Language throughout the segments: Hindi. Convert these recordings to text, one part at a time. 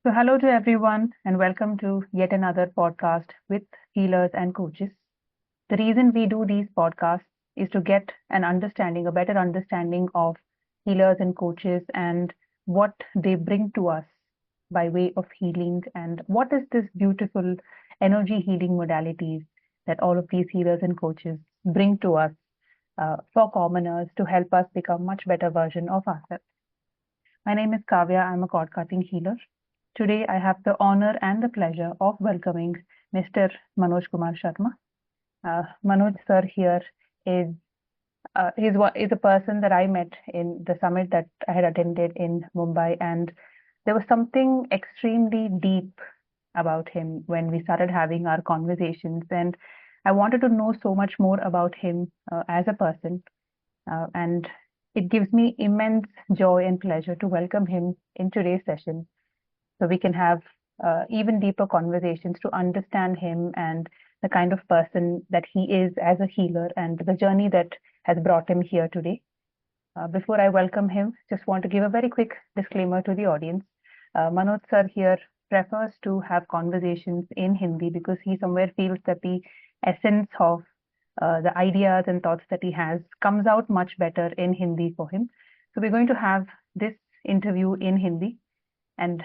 So, hello to everyone, and welcome to yet another podcast with healers and coaches. The reason we do these podcasts is to get a better understanding of healers and coaches and what they bring to us by way of healing, and what is this beautiful energy healing modalities that all of these healers and coaches bring to us for commoners to help us become much better version of ourselves. My name is Kavya. I'm a cord cutting healer. Today, I have the honor and the pleasure of welcoming Mr. Manoj Kumar Sharma. Manoj sir here is is a person that I met in the summit that I had attended in Mumbai, and there was something extremely deep about him when we started having our conversations, and I wanted to know so much more about him as a person, and it gives me immense joy and pleasure to welcome him in today's session so we can have even deeper conversations to understand him and the kind of person that he is as a healer and the journey that has brought him here today. Before I welcome him, just want to give a very quick disclaimer to the audience. Manoj sir here prefers to have conversations in Hindi because he somewhere feels that the essence of the ideas and thoughts that he has comes out much better in Hindi for him. So we're going to have this interview in Hindi, and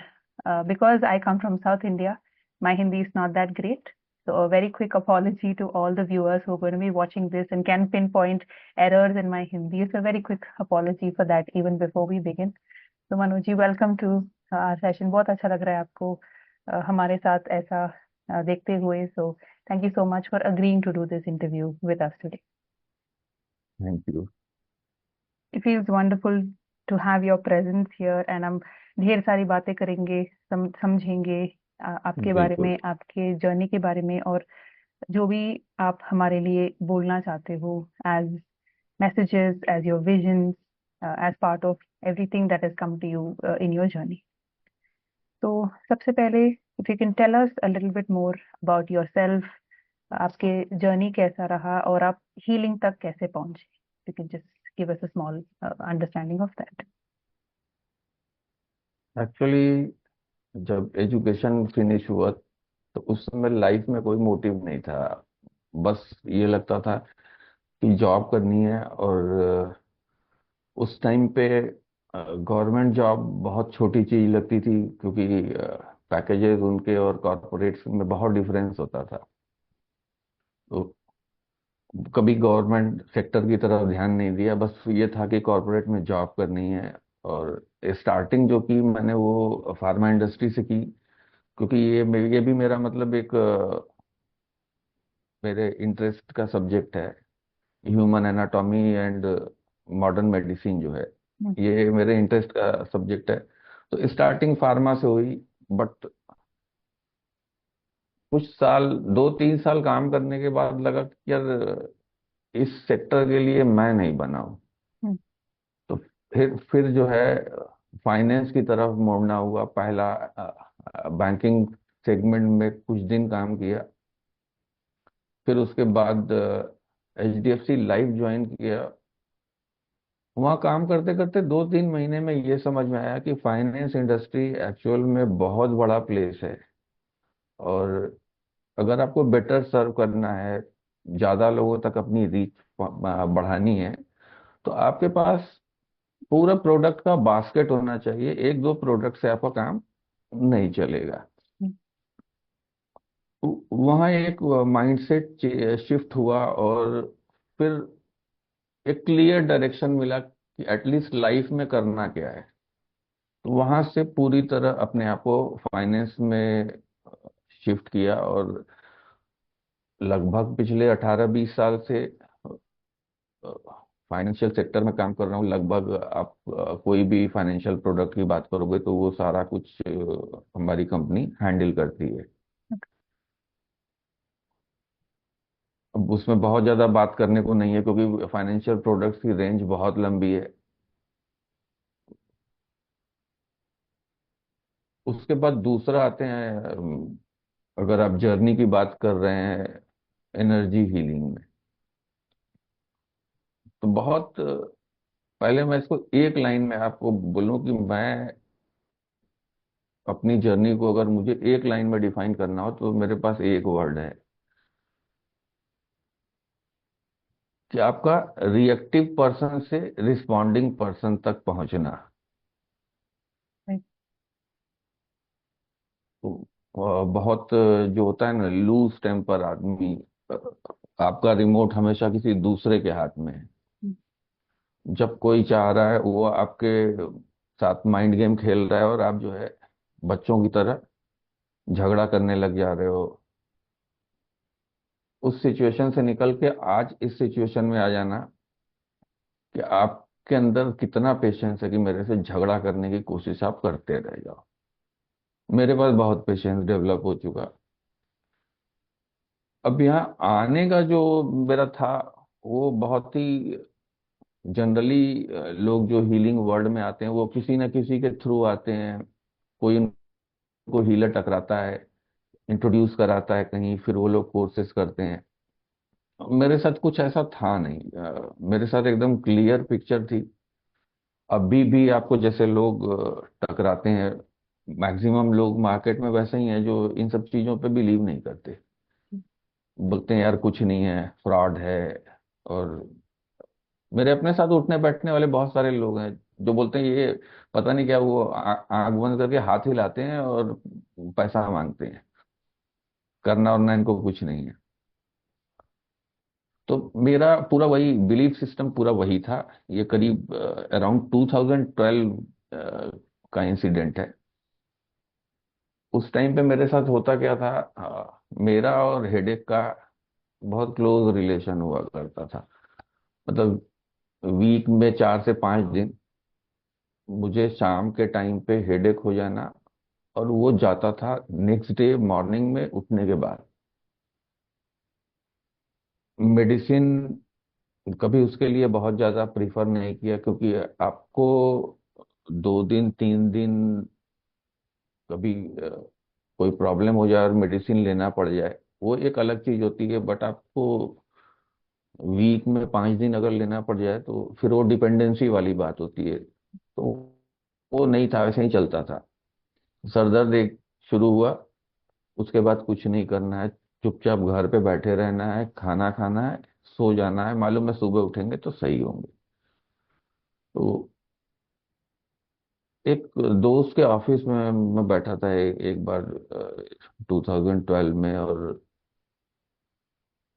because I come from South India, my Hindi is not that great. So a very quick apology to all the viewers who are going to be watching this and can pinpoint errors in my Hindi. So a very quick apology for that even before we begin. So Manoj ji, welcome to our session. बहुत अच्छा लग रहा है आपको हमारे साथ ऐसा देखते हुए. So thank you so much for agreeing to do this interview with us today. Thank you. It feels wonderful to have your presence here, and हम ढेर सारी बातें करेंगे, समझेंगे आपके बारे बिल्कुल में, आपके जर्नी के बारे में, और जो भी आप हमारे लिए बोलना चाहते हो as messages, as your visions, as part of everything that has come to you in your journey. तो सबसे पहले, if you can tell us a little bit more about yourself, आपके जर्नी कैसा रहा और आप हीलिंग तक कैसे पहुंचे. You can just give us a small understanding of that. Actually जब एजुकेशन फिनिश हुआ तो उस समय लाइफ में कोई मोटिव नहीं था। बस ये लगता था कि जॉब करनी है, और उस टाइम पे गवर्नमेंट जॉब बहुत छोटी चीज लगती थी, क्योंकि पैकेजेस उनके और कॉरपोरेट्स में बहुत डिफरेंस होता था। तो कभी गवर्नमेंट सेक्टर की तरफ ध्यान नहीं दिया, बस ये था कि कॉरपोरेट में जॉब करनी है। और स्टार्टिंग जो की मैंने वो फार्मा इंडस्ट्री से की, क्योंकि ये भी मेरा मतलब एक मेरे इंटरेस्ट का सब्जेक्ट है। Human anatomy and modern medicine जो है, ये मेरे इंटरेस्ट का सब्जेक्ट है। तो स्टार्टिंग फार्मा से हुई, बट कुछ साल, 2-3 साल काम करने के बाद लगा कि यार इस सेक्टर के लिए मैं नहीं बना हूं। हम्म. तो फिर जो है फाइनेंस की तरफ मुड़ना हुआ। पहला बैंकिंग सेगमेंट में कुछ दिन काम किया, फिर उसके बाद HDFC लाइफ ज्वाइन किया। वहाँ काम करते करते 2-3 महीने में ये समझ में आया कि फाइनेंस इंडस्ट्री एक्चुअल में बहुत बड़ा प्लेस है, और अगर आपको बेटर सर्व करना है, ज़्यादा लोगों तक अपनी रीच बढ़ानी है, तो आपके पास पूरा प्रोडक्ट का बास्केट होना चाहिए। एक दो प्रोडक्ट से आपका काम नहीं चलेगा। वहाँ एक माइंडसेट शिफ्ट हुआ, और फिर एक क्लियर डायरेक्शन मिला कि एटलीस्ट लाइफ में करना क्या है। तो वहां से पूरी तरह अपने आप को फाइनेंस में शिफ्ट किया, और लगभग पिछले 18-20 साल से फाइनेंशियल सेक्टर में काम कर रहा हूँ। लगभग आप कोई भी फाइनेंशियल प्रोडक्ट की बात करोगे तो वो सारा कुछ हमारी कंपनी हैंडल करती है। अब उसमें बहुत ज़्यादा बात करने को नहीं है, क्योंकि फाइनेंशियल प्रोडक्ट्स की रेंज बहुत लंबी है। उसके बाद दूसरा आते हैं, अगर आप जर्नी की बात कर रहे हैं एनर्जी हीलिंग में, तो बहुत पहले मैं इसको एक लाइन में आपको बोलूं कि मैं अपनी जर्नी को अगर मुझे एक लाइन में डिफाइन करना हो तो मेरे पास एक वर्ड है कि आपका रिएक्टिव पर्सन से रिस्पॉन्डिंग पर्सन तक पहुंचना। right, तो बहुत जो होता है ना लूज टेम्पर आदमी, अ, आपका रिमोट हमेशा किसी दूसरे के हाथ में है। mm, जब कोई चाह रहा है वो आपके साथ माइंड गेम खेल रहा है और आप जो है बच्चों की तरह झगड़ा करने लग जा रहे हो। उस सिचुएशन से निकल के आज इस सिचुएशन में आ जाना कि आपके अंदर कितना पेशेंस है कि मेरे से झगड़ा करने की कोशिश आप करते रह जाओ। मेरे पास बहुत पेशेंस डेवलप हो चुका। अब यहाँ आने का जो मेरा था वो बहुत ही जनरली, लोग जो हीलिंग वर्ल्ड में आते हैं वो किसी न किसी के थ्रू आते हैं। कोई उनको हीलर टकराता है, इंट्रोड्यूस कराता है कहीं, फिर वो लोग कोर्सेज करते हैं। मेरे साथ कुछ ऐसा था नहीं। मेरे साथ एकदम क्लियर पिक्चर थी। अभी भी आपको जैसे लोग टकराते हैं, मैक्सिमम लोग मार्केट में वैसे ही हैं जो इन सब चीज़ों पे बिलीव नहीं करते। बोलते हैं यार कुछ नहीं है, फ्रॉड है। और मेरे अपने साथ उठने बैठने वाले बहुत सारे लोग हैं जो बोलते हैं ये पता नहीं क्या, वो आंख बंद करके हाथ हिलाते हैं और पैसा मांगते हैं, करना वरना इनको कुछ नहीं है। तो मेरा पूरा वही बिलीफ सिस्टम पूरा वही था। ये करीब अराउंड 2012 का इंसिडेंट है। उस टाइम पे मेरे साथ होता क्या था, मेरा और हेडेक का बहुत क्लोज रिलेशन हुआ करता था। मतलब वीक में 4 से 5 दिन मुझे शाम के टाइम पे हेडेक हो जाना, और वो जाता था नेक्स्ट डे मॉर्निंग में उठने के बाद। मेडिसिन कभी उसके लिए बहुत ज़्यादा प्रीफर नहीं किया, क्योंकि आपको 2 दिन 3 दिन कभी कोई प्रॉब्लम हो जाए और मेडिसिन लेना पड़ जाए, वो एक अलग चीज़ होती है। बट आपको वीक में 5 दिन अगर लेना पड़ जाए तो फिर वो डिपेंडेंसी वाली बात होती है। तो वो नहीं था, वैसे ही चलता था। सर दर्द एक शुरू हुआ, उसके बाद कुछ नहीं करना है, चुपचाप घर पे बैठे रहना है, खाना खाना है, सो जाना है, मालूम है सुबह उठेंगे तो सही होंगे। तो एक दोस्त के ऑफिस में मैं बैठा था एक बार 2012 में, और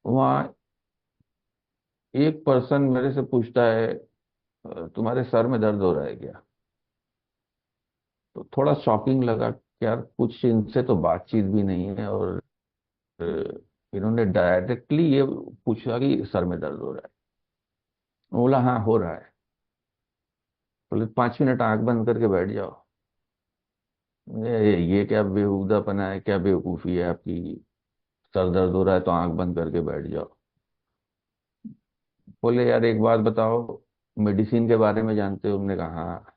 वहाँ एक पर्सन मेरे से पूछता है तुम्हारे सर में दर्द हो रहा है क्या? तो थोड़ा शॉकिंग लगा कि यार कुछ इनसे तो बातचीत भी नहीं है, और अ, इन्होंने डायरेक्टली ये पूछा कि सर में दर्द हो रहा है। मैं बोला हाँ हो रहा है। बोले 5 मिनट आंख बंद करके बैठ जाओ। ये क्या बेहुदापना है, क्या बेवकूफ़ी है आपकी? सर दर्द हो रहा है तो आंख बंद करके बैठ जाओ। बोले यार एक बात बताओ, मेडिसिन के बारे में जानते हो? हमने कहा हाँ।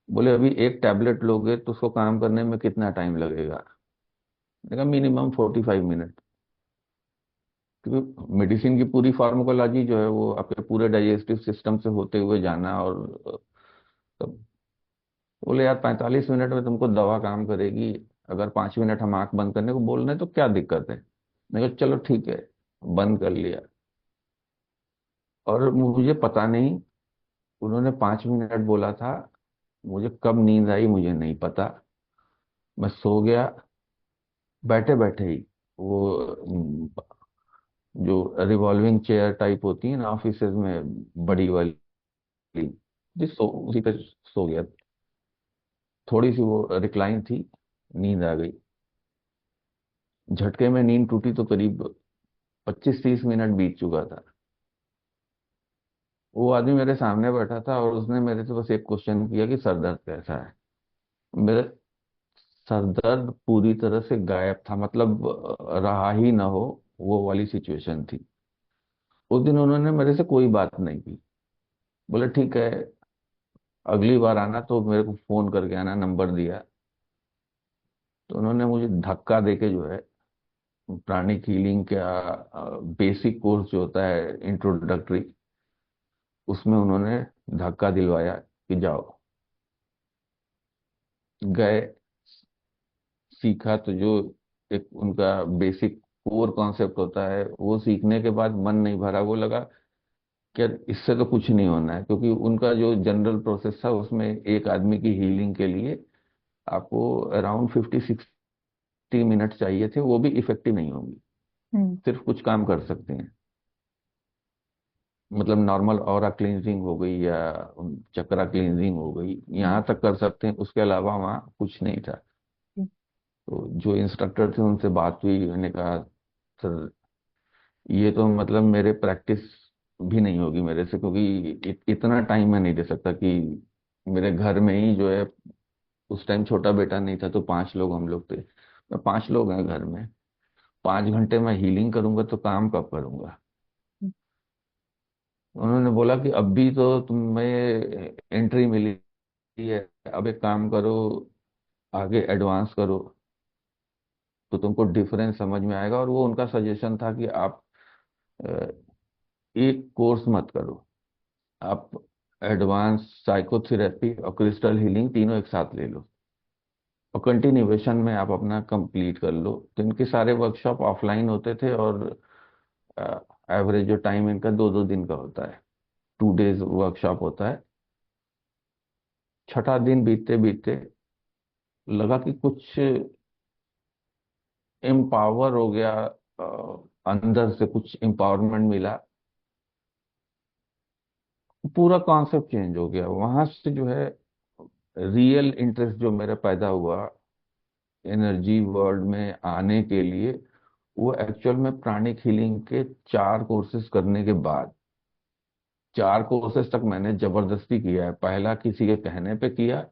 बोले अभी एक टैबलेट लोगे तो उसको काम करने में कितना टाइम लगेगा? मैंने कहा मिनिमम 45 मिनट। क्योंकि मेडिसिन की पूरी फार्माकोलॉजी जो है वो आपके पूरे डाइजेस्टिव सिस्टम से होते हुए जाना, और तब बोले यार 45 मिनट में तुमको दवा काम करेगी, अगर 5 मिनट हम आंख बंद करने को बोल रहे हैं तो क्या दिक्कत है? मैंने कहा चलो ठीक है, बंद कर लिया। और मुझे पता नहीं, उन्होंने 5 मिनट बोला था, मुझे कब नींद आई मुझे नहीं पता। मैं सो गया बैठे बैठे ही। वो जो रिवॉल्विंग चेयर टाइप होती है ना ऑफिस में, बड़ी वाली, उसी पे सो गया। थोड़ी सी वो रिक्लाइन थी, नींद आ गई। झटके में नींद टूटी तो करीब 25 30 मिनट बीत चुका था। वो आदमी मेरे सामने बैठा था और उसने मेरे से बस एक क्वेश्चन किया कि सर दर्द कैसा है। मेरे सर दर्द पूरी तरह से गायब था, मतलब रहा ही ना हो, वो वाली सिचुएशन थी। उस दिन उन्होंने मेरे से कोई बात नहीं की। बोले ठीक है, अगली बार आना तो मेरे को फोन करके आना, नंबर दिया। तो उन्होंने मुझे धक्का देके जो है प्राणिक हीलिंग का बेसिक कोर्स जो होता है इंट्रोडक्टरी, उसमें उन्होंने धक्का दिलवाया कि जाओ। गए, सीखा तो जो एक उनका बेसिक कोर कॉन्सेप्ट होता है वो सीखने के बाद मन नहीं भरा, वो लगा कि यार इससे तो कुछ नहीं होना है, क्योंकि उनका जो जनरल प्रोसेस था उसमें एक आदमी की हीलिंग के लिए आपको अराउंड 50-60 मिनट चाहिए थे, वो भी इफेक्टिव नहीं होंगी। हम्म। सिर्फ कुछ काम कर सकते हैं, मतलब नॉर्मल ऑरा क्लींजिंग हो गई या चक्रा क्लींजिंग हो गई, हम्म। यहाँ तक कर सकते हैं, उसके अलावा वहाँ कुछ नहीं था। तो जो इंस्ट्रक्टर थे उनसे बात हुई, मैंने कहा सर ये तो मतलब मेरे प्रैक्टिस भी नहीं होगी मेरे से, क्योंकि इतना टाइम मैं नहीं दे सकता कि मेरे घर में ही जो है, उस टाइम छोटा बेटा नहीं था तो 5 लोग हम लोग थे, मैं 5 लोग हैं घर में, 5 घंटे मैं हीलिंग करूंगा तो काम कब करूंगा। उन्होंने बोला कि अभी तो तुम्हें एंट्री मिली है, अब एक काम करो, आगे एडवांस करो तो तुमको डिफरेंस समझ में आएगा। और वो उनका सजेशन था कि आप अ, एक कोर्स मत करो, आप एडवांस साइकोथेरेपी और क्रिस्टल हीलिंग तीनों एक साथ ले लो और कंटिन्यूएशन में आप अपना कंप्लीट कर लो। तो इनके सारे वर्कशॉप ऑफलाइन होते थे और एवरेज जो टाइम इनका 2-2 दिन का होता है, 2 डेज वर्कशॉप होता है। छठा दिन बीतते बीतते लगा कि कुछ एम्पावर हो गया, अंदर से कुछ एम्पावरमेंट मिला, पूरा कॉन्सेप्ट चेंज हो गया। वहां से जो है रियल इंटरेस्ट जो मेरा पैदा हुआ एनर्जी वर्ल्ड में आने के लिए, वो एक्चुअल में प्राणिक हीलिंग के 4 कोर्सेज करने के बाद, 4 कोर्सेज तक मैंने जबरदस्ती किया है। पहला किसी के कहने पे किया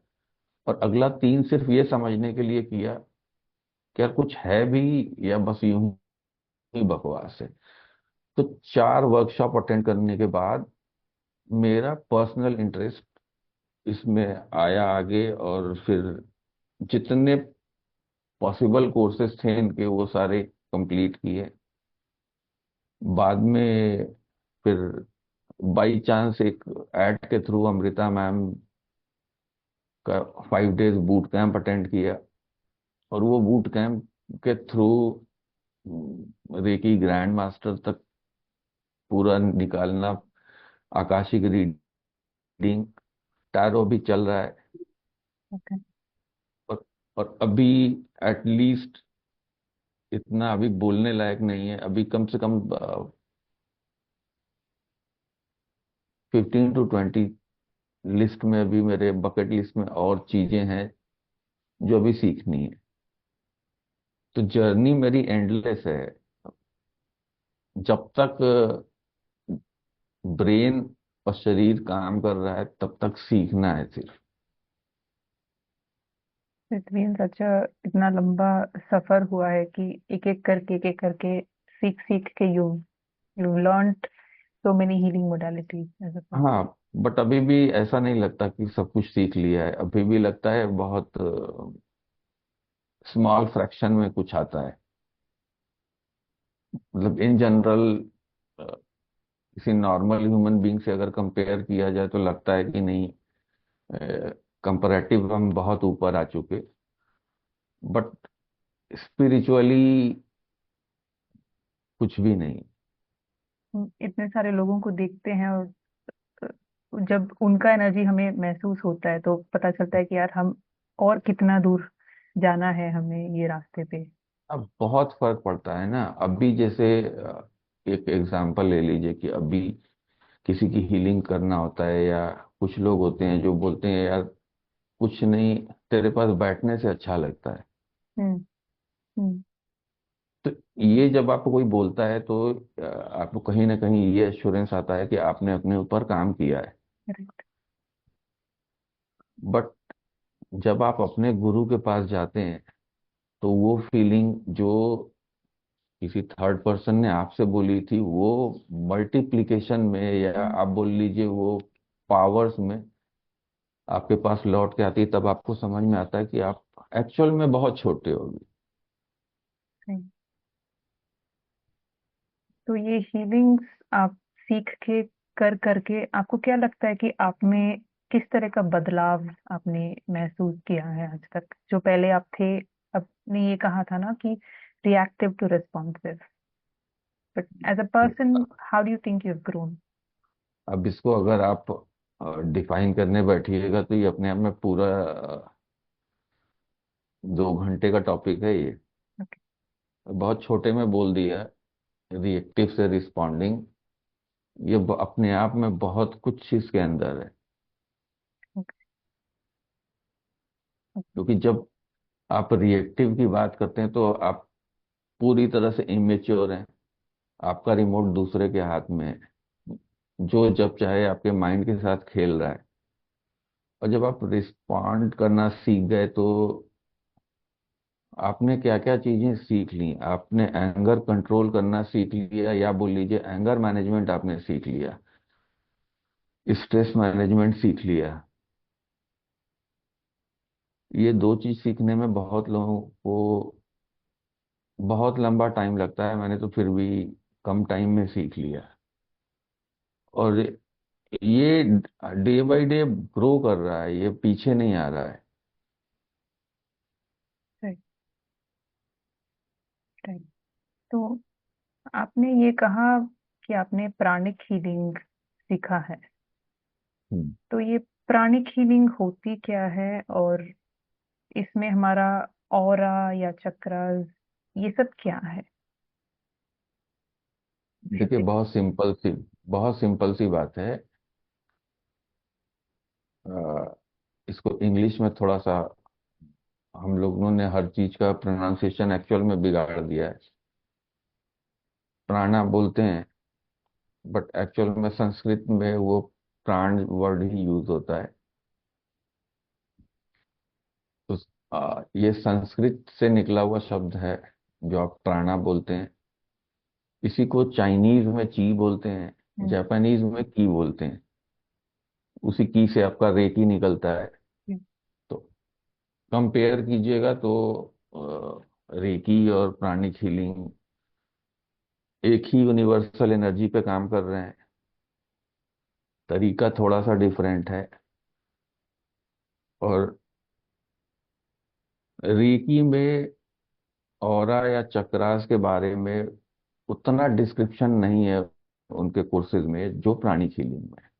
और अगला 3 सिर्फ ये समझने के लिए किया कि यार कुछ है भी या बस यूं ही बकवास है। तो 4 वर्कशॉप अटेंड करने के बाद मेरा पर्सनल इंटरेस्ट इसमें आया आगे, और फिर जितने पॉसिबल कोर्सेज थे इनके वो सारे कंप्लीट किए। बाद में फिर बाई चांस एक एड के थ्रू अमृता मैम का 5 डेज बूट कैंप अटेंड किया, और वो बूट कैंप के थ्रू रेकी ग्रैंड मास्टर तक पूरा निकालना, आकाशिक रीडिंग, टैरो भी चल रहा है। ओके। और अभी एटलीस्ट इतना अभी बोलने लायक नहीं है, अभी कम से कम 15 to 20 लिस्ट में, अभी मेरे बकेट लिस्ट में और चीजें हैं जो अभी सीखनी है। तो जर्नी मेरी एंडलेस है, जब तक ब्रेन और शरीर काम कर रहा है तब तक सीखना है सिर्फ। इट मीन्स अच्छा, इतना लंबा सफर हुआ है कि एक एक करके सीख सीख के you learned so many healing modalities as a. हाँ, बट अभी भी ऐसा नहीं लगता कि सब कुछ सीख लिया है, अभी भी लगता है बहुत स्मॉल फ्रैक्शन में कुछ आता है। मतलब इन जनरल किसी नॉर्मल ह्यूमन बीइंग से अगर कंपेयर किया जाए तो लगता है कि नहीं, कंपैरेटिव हम बहुत ऊपर आ चुके। बट स्पिरिचुअली कुछ भी नहीं। इतने सारे लोगों को देखते हैं और जब उनका एनर्जी हमें महसूस होता है तो पता चलता है कि यार हम और कितना दूर जाना है हमें ये रास्ते पे। अब बहुत फर्क पड़ता है ना। अभी जैसे एक एग्जांपल ले लीजिए कि अभी किसी की हीलिंग करना होता है, या कुछ लोग होते हैं जो बोलते हैं यार कुछ नहीं, तेरे पास बैठने से अच्छा लगता है। हम्म। हम्म। तो ये जब आपको कोई बोलता है तो आपको कहीं ना कहीं ये एश्योरेंस आता है कि आपने अपने ऊपर काम किया है। करेक्ट। बट जब आप अपने गुरु के पास जाते हैं तो वो फीलिंग जो किसी थर्ड पर्सन ने आपसे बोली थी, वो मल्टीप्लिकेशन में, या आप बोल लीजिए वो पावर्स में आपके पास लौट के आती है, तब आपको समझ में आता है कि आप एक्चुअल में बहुत छोटे हो गए। तो ये हीलिंग्स आप सीख के कर करके आपको क्या लगता है कि आप में किस तरह का बदलाव आपने महसूस किया है आज तक, जो पहले आप थे आपने ये कहा था ना कि reactive to responsive, but as a person how do you think you have grown? अब इसको अगर आप डिफाइन करने बैठिएगा तो ये अपने आप में पूरा 2 घंटे का टॉपिक है ये। ओके। बहुत छोटे में बोल दिया, रिएक्टिव से रिस्पॉन्डिंग, ये अपने आप में बहुत कुछ इसके अंदर है। ओके। क्योंकि जब आप रिएक्टिव की बात करते हैं तो आप पूरी तरह से इमेच्योर हैं, आपका रिमोट दूसरे के हाथ में है, जो जब चाहे आपके माइंड के साथ खेल रहा है। और जब आप रिस्पॉन्ड करना सीख गए तो आपने क्या क्या चीजें सीख ली। आपने एंगर कंट्रोल करना सीख लिया, या बोल लीजिए एंगर मैनेजमेंट आपने सीख लिया, स्ट्रेस मैनेजमेंट सीख लिया। ये दो चीज सीखने में बहुत लोगों को बहुत लंबा टाइम लगता है, मैंने तो फिर भी कम टाइम में सीख लिया। और ये डे बाय डे ग्रो कर रहा है, ये पीछे नहीं आ रहा है। राइट। राइट। तो आपने ये कहा कि आपने प्राणिक हीलिंग सीखा है, हम्म। तो ये प्राणिक हीलिंग होती क्या है, और इसमें हमारा ऑरा या चक्रास ये सब क्या है? देखिए, बेसिक। बहुत सिंपल सी बात है। अ, इसको इंग्लिश में थोड़ा सा हम लोगों ने हर चीज का प्रोनाउंसिएशन एक्चुअल में बिगाड़ दिया है। प्राणा बोलते हैं, बट एक्चुअल में संस्कृत में वो प्राण वर्ड ही यूज होता है। उस ये संस्कृत से निकला हुआ शब्द है जो आप प्राणा बोलते हैं। इसी को चाइनीज में ची बोलते हैं, हम्म। जापानीज में की बोलते हैं। उसी की से आपका रेकी निकलता है। हम्म। तो कंपेयर कीजिएगा तो रेकी और प्राणिक हीलिंग एक ही यूनिवर्सल एनर्जी पे काम कर रहे हैं, तरीका थोड़ा सा डिफरेंट है। और रेकी में ऑरा या चक्रास के बारे में उतना डिस्क्रिप्शन नहीं है उनके कोर्सेज में जो प्राणिक हीलिंग में है।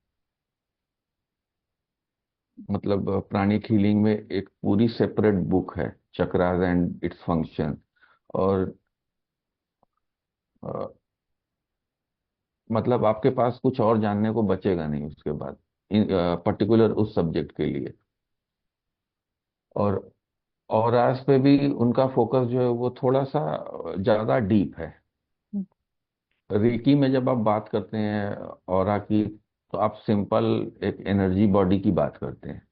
मतलब प्राणिक हीलिंग में एक पूरी सेपरेट बुक है, चक्रास एंड इट्स फंक्शन। और अ, मतलब आपके पास कुछ और जानने को बचेगा नहीं उसके बाद, पर्टिकुलर उस सब्जेक्ट के लिए। और ऑरास पे भी उनका फोकस जो है वो थोड़ा सा ज्यादा डीप है। हम्म। रेकी में जब आप बात करते हैं ऑरा की, तो आप सिंपल एक एनर्जी बॉडी की बात करते हैं।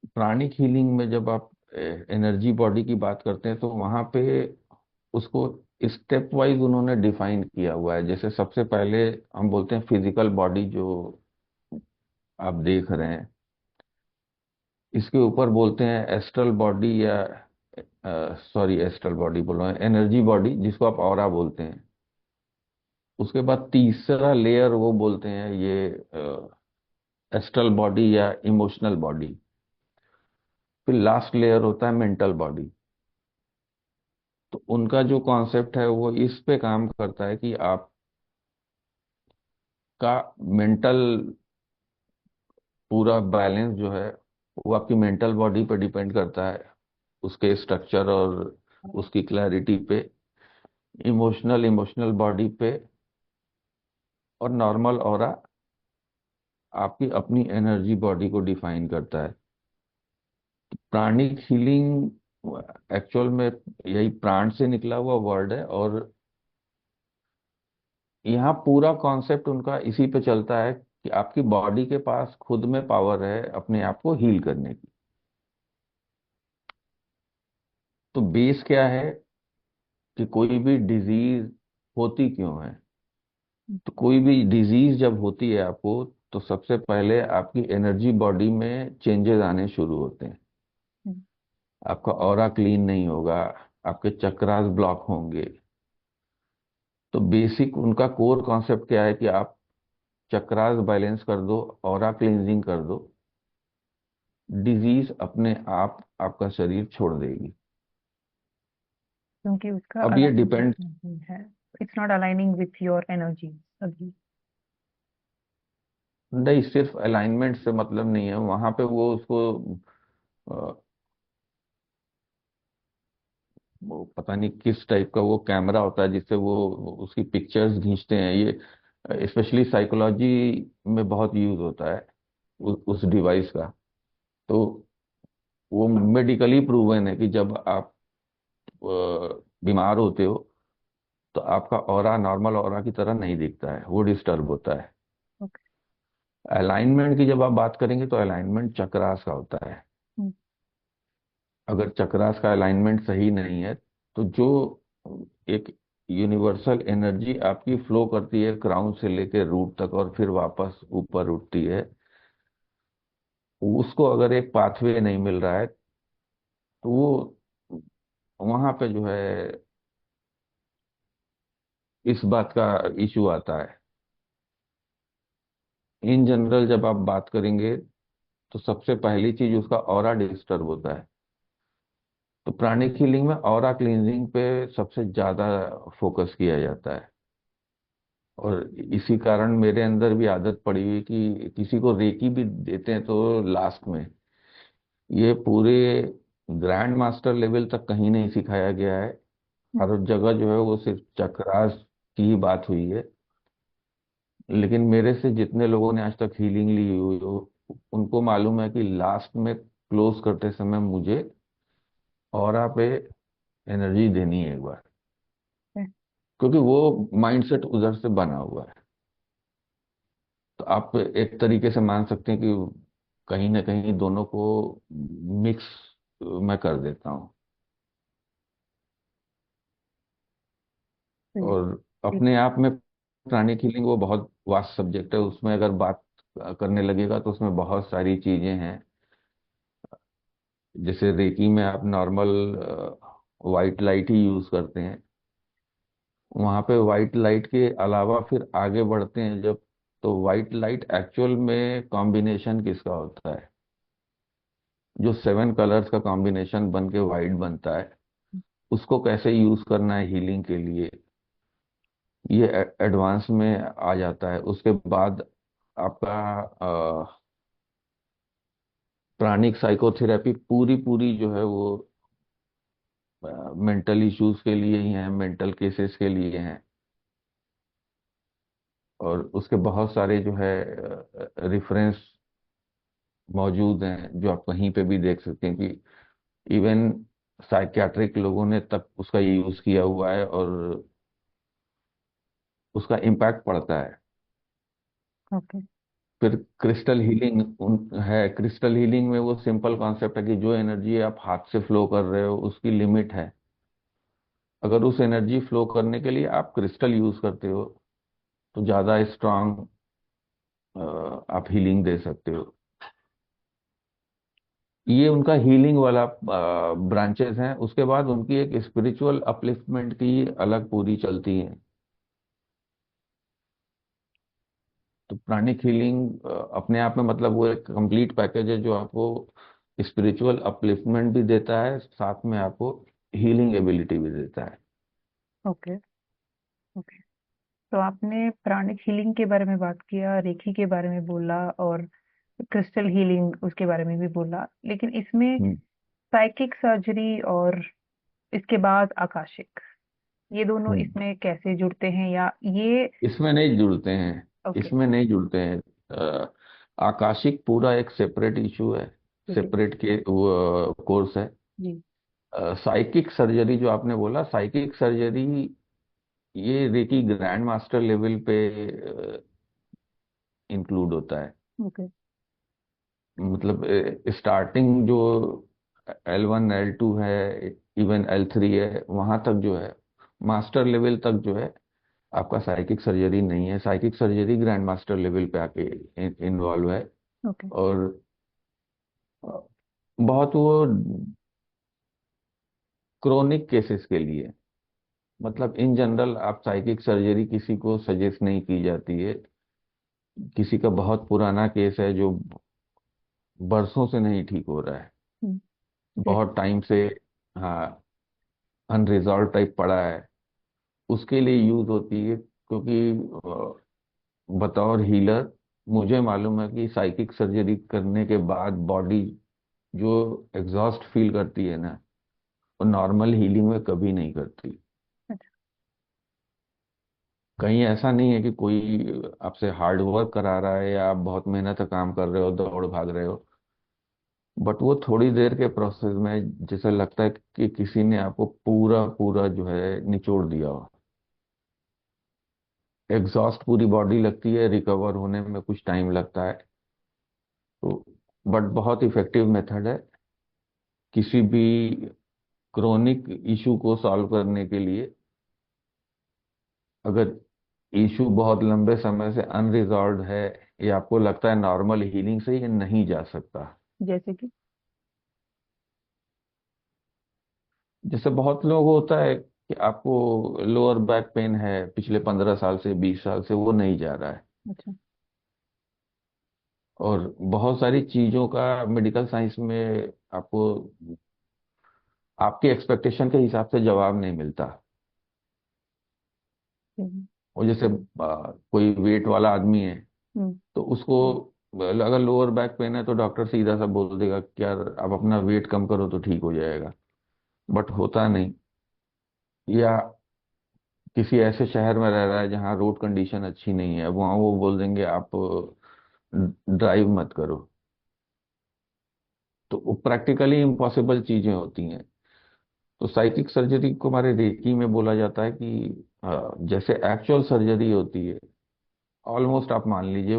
प्राणिक हीलिंग में जब आप एनर्जी बॉडी की बात करते हैं तो वहां पे उसको स्टेप वाइज उन्होंने डिफाइन किया हुआ है। जैसे सबसे पहले हम बोलते हैं फिजिकल बॉडी जो आप देख रहे हैं, इसके ऊपर बोलते हैं एस्ट्रल बॉडी, या सॉरी एस्ट्रल बॉडी बोल रहा हूँ, एनर्जी बॉडी जिसको आप ऑरा बोलते हैं। उसके बाद तीसरा लेयर वो बोलते हैं ये एस्ट्रल बॉडी या इमोशनल बॉडी। फिर लास्ट लेयर होता है मेंटल बॉडी। तो उनका जो कॉन्सेप्ट है वो इस पे काम करता है कि आपका मेंटल पूरा बैलेंस जो है वो आपकी मेंटल बॉडी पे डिपेंड करता है, उसके स्ट्रक्चर और उसकी क्लैरिटी पे। इमोशनल बॉडी पे। और नॉर्मल ऑरा आपकी अपनी एनर्जी बॉडी को डिफाइन करता है। प्राणिक हीलिंग एक्चुअल में यही प्राण से निकला हुआ वर्ड है। और यहाँ पूरा कॉन्सेप्ट उनका इसी पे चलता है कि आपकी बॉडी के पास खुद में पावर है अपने आप को हील करने की। तो बेस क्या है कि कोई भी डिजीज होती क्यों है। तो कोई भी डिजीज जब होती है आपको, तो सबसे पहले आपकी एनर्जी बॉडी में चेंजेस आने शुरू होते हैं। हम्म। आपका ऑरा क्लीन नहीं होगा, आपके चक्रास ब्लॉक होंगे। तो बेसिक उनका कोर कॉन्सेप्ट क्या है कि आप चक्रास बैलेंस कर दो, ऑरा क्लींजिंग कर दो, डिजीज अपने आप आपका शरीर छोड़ देगी। क्योंकि उसका अब ये अलाइनमेंट डिपेंड, नहीं है, it's not aligning with your energy अभी। नहीं सिर्फ अलाइनमेंट से मतलब नहीं है, वहां पे वो उसको अ, वो पता नहीं किस टाइप का वो कैमरा होता है जिससे वो उसकी पिक्चर्स खींचते हैं। ये स्पेशली साइकोलॉजी में बहुत यूज होता है उस डिवाइस का। तो वो मेडिकली प्रूवन है कि जब आप बीमार होते हो तो आपका ऑरा नॉर्मल ऑरा की तरह नहीं दिखता है, वो डिस्टर्ब होता है। ओके। अलाइनमेंट की जब आप बात करेंगे तो अलाइनमेंट चक्रास का होता है। अगर चक्रास का अलाइनमेंट सही नहीं है तो जो एक यूनिवर्सल एनर्जी आपकी फ्लो करती है क्राउन से लेकर रूट तक और फिर वापस ऊपर उठती है, उसको अगर एक पाथवे नहीं मिल रहा है तो वो वहां पे जो है इस बात का इशू आता है। इन जनरल जब आप बात करेंगे तो सबसे पहली चीज उसका ऑरा डिस्टर्ब होता है। तो प्राणिक हीलिंग में ऑरा क्लींजिंग पे सबसे ज्यादा फोकस किया जाता है। और इसी कारण मेरे अंदर भी आदत पड़ी हुई कि किसी को रेकी भी देते हैं तो लास्ट में, ये पूरे ग्रैंड मास्टर लेवल तक कहीं नहीं सिखाया गया है। हर जगह जो है वो सिर्फ चक्रास की ही बात हुई है। लेकिन मेरे से जितने लोगों ने आज तक हीलिंग ली हुई हो उनको मालूम है कि लास्ट में क्लोज करते समय मुझे ऑरा पे एनर्जी देनी है एक बार, क्योंकि वो माइंडसेट उधर से बना हुआ है। तो आप एक तरीके से मान सकते हैं कि कहीं ना कहीं दोनों को मिक्स मैं कर देता हूँ। और अपने आप में प्राणिक हीलिंग वो बहुत वास्ट सब्जेक्ट है, उसमें अगर बात करने लगेगा तो उसमें बहुत सारी चीजें हैं। जैसे रेकी में आप नॉर्मल वाइट लाइट ही यूज करते हैं, वहां पे वाइट लाइट के अलावा फिर आगे बढ़ते हैं जब, तो वाइट लाइट एक्चुअल में कॉम्बिनेशन किसका होता है, जो 7 कलर्स का कॉम्बिनेशन बन के वाइट बनता है, उसको कैसे यूज करना है हीलिंग के लिए, ये एडवांस में आ जाता है। उसके बाद आपका प्राणिक साइकोथेरेपी पूरी पूरी जो है वो मेंटल इश्यूज के लिए ही है, मेंटल केसेस के लिए हैं। और उसके बहुत सारे जो है रेफरेंस मौजूद हैं जो आप कहीं पे भी देख सकते हैं कि इवन साइकियाट्रिक लोगों ने तक उसका यूज किया हुआ है और उसका इम्पैक्ट पड़ता है। ओके। फिर क्रिस्टल हीलिंग है। क्रिस्टल हीलिंग में वो सिंपल कॉन्सेप्ट है कि जो एनर्जी आप हाथ से फ्लो कर रहे हो उसकी लिमिट है। अगर उस एनर्जी फ्लो करने के लिए आप क्रिस्टल यूज करते हो तो ज्यादा स्ट्रांग आप हीलिंग दे सकते हो। ये उनका हीलिंग वाला ब्रांचेस हैं। उसके बाद उनकी एक स्पिरिचुअल अपलिफ्टमेंट की अलग पूरी चलती है। तो प्राणिक हीलिंग अपने आप में मतलब वो एक कंप्लीट पैकेज है जो आपको स्पिरिचुअल अपलिफ्टमेंट भी देता है, साथ में आपको हीलिंग एबिलिटी भी देता है। ओके। ओके। तो आपने प्राणिक हीलिंग के बारे में बात किया, रेकी के बारे में बोला, और क्रिस्टल हीलिंग उसके बारे में भी बोला, लेकिन इसमें हम्म। साइकिक सर्जरी और इसके बाद आकाशिक, ये दोनों हम्म। इसमें कैसे जुड़ते हैं, या ये? इसमें नहीं जुड़ते हैं, ओके। इसमें नहीं जुड़ते हैं। आकाशिक पूरा एक सेपरेट इशू है, ठीक है। सेपरेट के वो कोर्स है। जी। साइकिक सर्जरी जो आपने बोला, साइकिक सर्जरी ये रेकी ग्रैंड मास्टर लेवल पे इंक्लूड होता है। ओके। मतलब स्टार्टिंग जो L1 L2 है, इवन L3 है, वहां तक जो है मास्टर लेवल तक जो है आपका साइकिक सर्जरी नहीं है। Psychic surgery grand master level पे आके इन्वॉल्व है। ओके। और अ, बहुत वो क्रोनिक केसेस के लिए, मतलब इन जनरल आप साइकिक सर्जरी किसी को सजेस्ट नहीं की जाती है। किसी का बहुत पुराना केस है जो बरसों से नहीं ठीक हो रहा है, हम्म, जैसे बहुत टाइम से, हाँ, अनरिजॉल्व टाइप पड़ा है, उसके लिए यूज होती है। क्योंकि बतौर हीलर मुझे मालूम है कि साइकिक सर्जरी करने के बाद बॉडी जो एग्जॉस्ट फील करती है ना, वो नॉर्मल हीलिंग में कभी नहीं करती। अच्छा। कहीं ऐसा नहीं है कि कोई आपसे हार्ड वर्क करा रहा है या आप बहुत मेहनत से काम कर रहे हो, दौड़ भाग रहे हो, बट वो थोड़ी देर के प्रोसेस में जैसे लगता है कि किसी ने आपको पूरा पूरा जो है निचोड़ दिया हो। एग्जॉस्ट पूरी बॉडी लगती है, रिकवर होने में कुछ टाइम लगता है। तो बट बहुत इफेक्टिव मेथड है किसी भी क्रोनिक इशू को सॉल्व करने के लिए। अगर इशू बहुत लंबे समय से अनरिजॉल्व है या आपको लगता है नॉर्मल हीलिंग से ये नहीं जा सकता। जैसे कि जैसे बहुत लोग होता है कि आपको लोअर बैक पेन है, पिछले 15 साल से 20 साल से वो नहीं जा रहा है, अच्छा। और बहुत सारी चीजों का मेडिकल साइंस में आपको आपके एक्सपेक्टेशन के हिसाब से जवाब नहीं मिलता। हम्म। और जैसे कोई वेट वाला आदमी है, हम्म। तो उसको अगर लोअर बैक पेन है तो डॉक्टर सीधा सा बोल देगा कि यार आप अपना वेट कम करो तो ठीक हो जाएगा, बट होता नहीं। या किसी ऐसे शहर में रह रहा है जहाँ रोड कंडीशन अच्छी नहीं है, वहाँ वो बोल देंगे आप ड्राइव मत करो। तो वो प्रैक्टिकली इम्पॉसिबल चीजें होती हैं। तो साइकिक सर्जरी को हमारे रेकी में बोला जाता है कि जैसे एक्चुअल सर्जरी होती है, ऑलमोस्ट आप मान लीजिए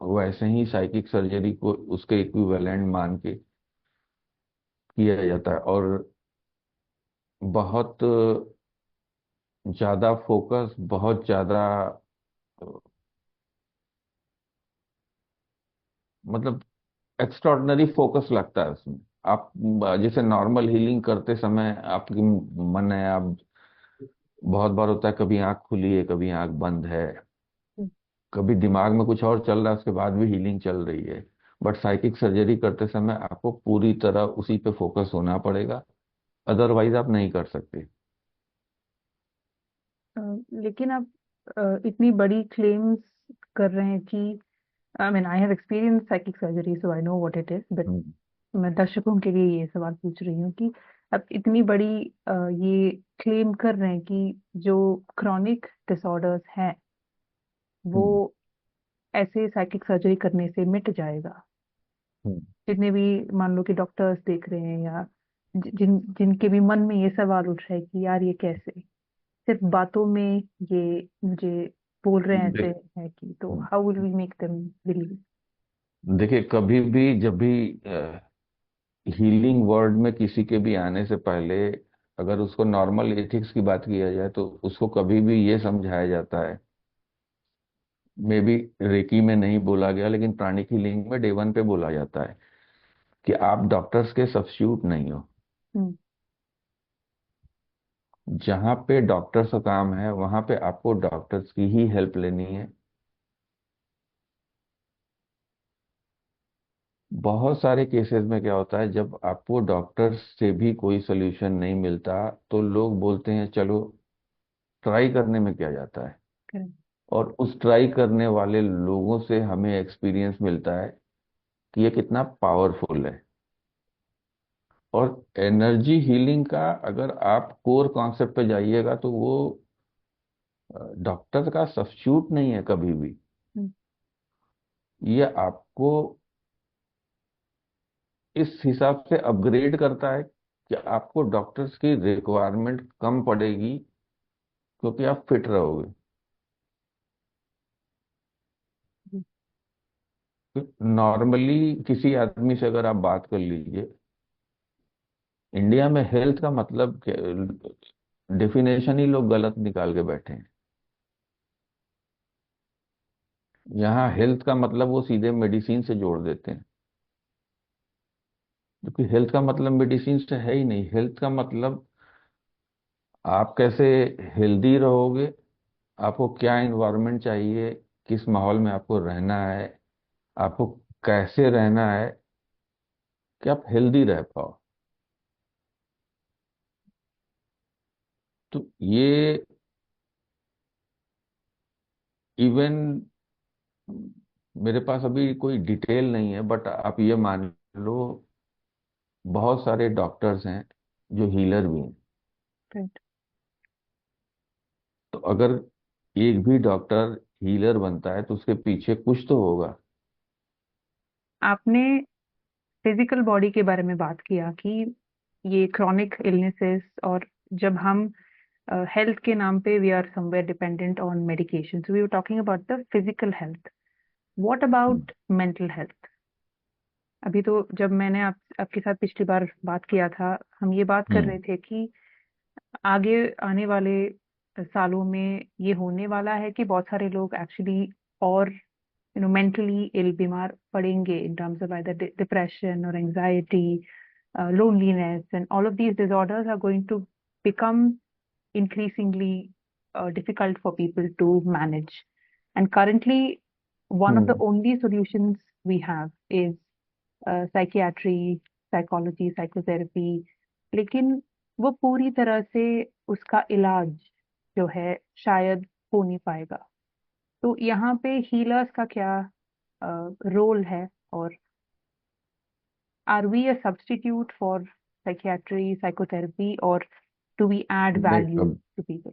वैसे ही साइकिक सर्जरी को उसके इक्विवेलेंट मान के किया जाता है। और बहुत ज्यादा फोकस, बहुत ज्यादा मतलब एक्स्ट्रॉर्डनरी फोकस लगता है उसमें। आप जैसे नॉर्मल हीलिंग करते समय आपकी मन है, आप बहुत बार होता है कभी आंख खुली है कभी आंख बंद है, हम्म। कभी दिमाग में कुछ और चल रहा है उसके बाद भी हीलिंग चल रही है। बट साइकिक सर्जरी करते समय आपको पूरी तरह उसी पे फोकस होना पड़ेगा, अदरवाइज आप नहीं कर सकते। अ, लेकिन आप इतनी बड़ी क्लेम्स कर रहे हैं कि I mean I have experience psychic surgery so I know what it is, but hmm. मैं दर्शकों के लिए ये सवाल पूछ रही हूँ कि आप इतनी बड़ी ये क्लेम कर रहे हैं कि जो क्रॉनिक डिसऑर्डर्स हैं वो हम्म। ऐसे साइकिक सर्जरी करने से मिट जाएगा। हम्म। जितने भी मान लो कि डॉक्टर्स देख रहे हैं या जिनके भी मन में ये सवाल उठ रहा है कि यार ये कैसे सिर्फ बातों में ये मुझे बोल रहे हैं ऐसे देख है कि, तो how will we make them believe. देखिए, कभी भी जब भी हीलिंग वर्ल्ड में किसी के भी आने से पहले अगर उसको नॉर्मल एथिक्स की बात किया जाए तो उसको कभी भी ये समझाया जाता है, मे बी रेकी में नहीं बोला गया लेकिन प्राणिक हीलिंग में डे 1 पे बोला जाता है कि आप डॉक्टर्स के सब्स्टिट्यूट नहीं हो। हम्म। जहाँ पे डॉक्टर्स का काम है वहां पे आपको डॉक्टर्स की ही हेल्प लेनी है। बहुत सारे केसेस में क्या होता है, जब आपको डॉक्टर्स से भी कोई सोल्यूशन नहीं मिलता तो लोग बोलते हैं चलो ट्राई करने में क्या जाता है। करेक्ट। और उस ट्राई करने वाले लोगों से हमें एक्सपीरियंस मिलता है कि ये कितना पावरफुल है। और एनर्जी हीलिंग का अगर आप कोर कॉन्सेप्ट पे जाइएगा तो वो डॉक्टर का सब्स्टिट्यूट नहीं है कभी भी। हम्म। ये आपको इस हिसाब से अपग्रेड करता है कि आपको डॉक्टर्स की रिक्वायरमेंट कम पड़ेगी क्योंकि आप फिट रहोगे। नॉर्मली किसी आदमी से अगर आप बात कर लीजिए, इंडिया में हेल्थ का मतलब डेफिनेशन ही लोग गलत निकाल के बैठे हैं। यहाँ हेल्थ का मतलब वो सीधे मेडिसिन से जोड़ देते हैं, क्योंकि हेल्थ का मतलब मेडिसिन से है ही नहीं। हेल्थ का मतलब आप कैसे हेल्दी रहोगे, आपको क्या इन्वायरमेंट चाहिए, किस माहौल में आपको रहना है, आपको कैसे रहना है, कि आप हेल्दी रह पाओ। तो ये इवन, मेरे पास अभी कोई डिटेल नहीं है, बट आप ये मान लो बहुत सारे डॉक्टर्स हैं जो हीलर भी हैं। राइट। तो अगर एक भी डॉक्टर हीलर बनता है तो उसके पीछे कुछ तो होगा। आपने फिजिकल बॉडी के बारे में बात किया कि ये क्रॉनिक इलनेसेस, और जब हम हेल्थ के नाम पे we are somewhere dependent on medication, so we were talking about the physical health. What hmm. About mental health? अभी तो जब मैंने आपके साथ पिछली बार बात किया था, हम ये बात कर रहे हम्म। थे कि आगे आने वाले सालों में ये होने वाला है कि बहुत सारे लोग एक्चुअली और मेंटली इल बीमार पड़ेंगे, in terms of either depression और anxiety, loneliness, and all of these disorders are going to become increasingly difficult for people to manage. And currently, one of the hmm. only solutions we have is psychiatry, psychology, psychotherapy. लेकिन वो पूरी तरह से उसका इलाज जो है शायद हो नहीं पाएगा। तो यहाँ पे हीलर्स का क्या रोल है, और are we a substitute for psychiatry, psychotherapy, or do we add नहीं, value to people?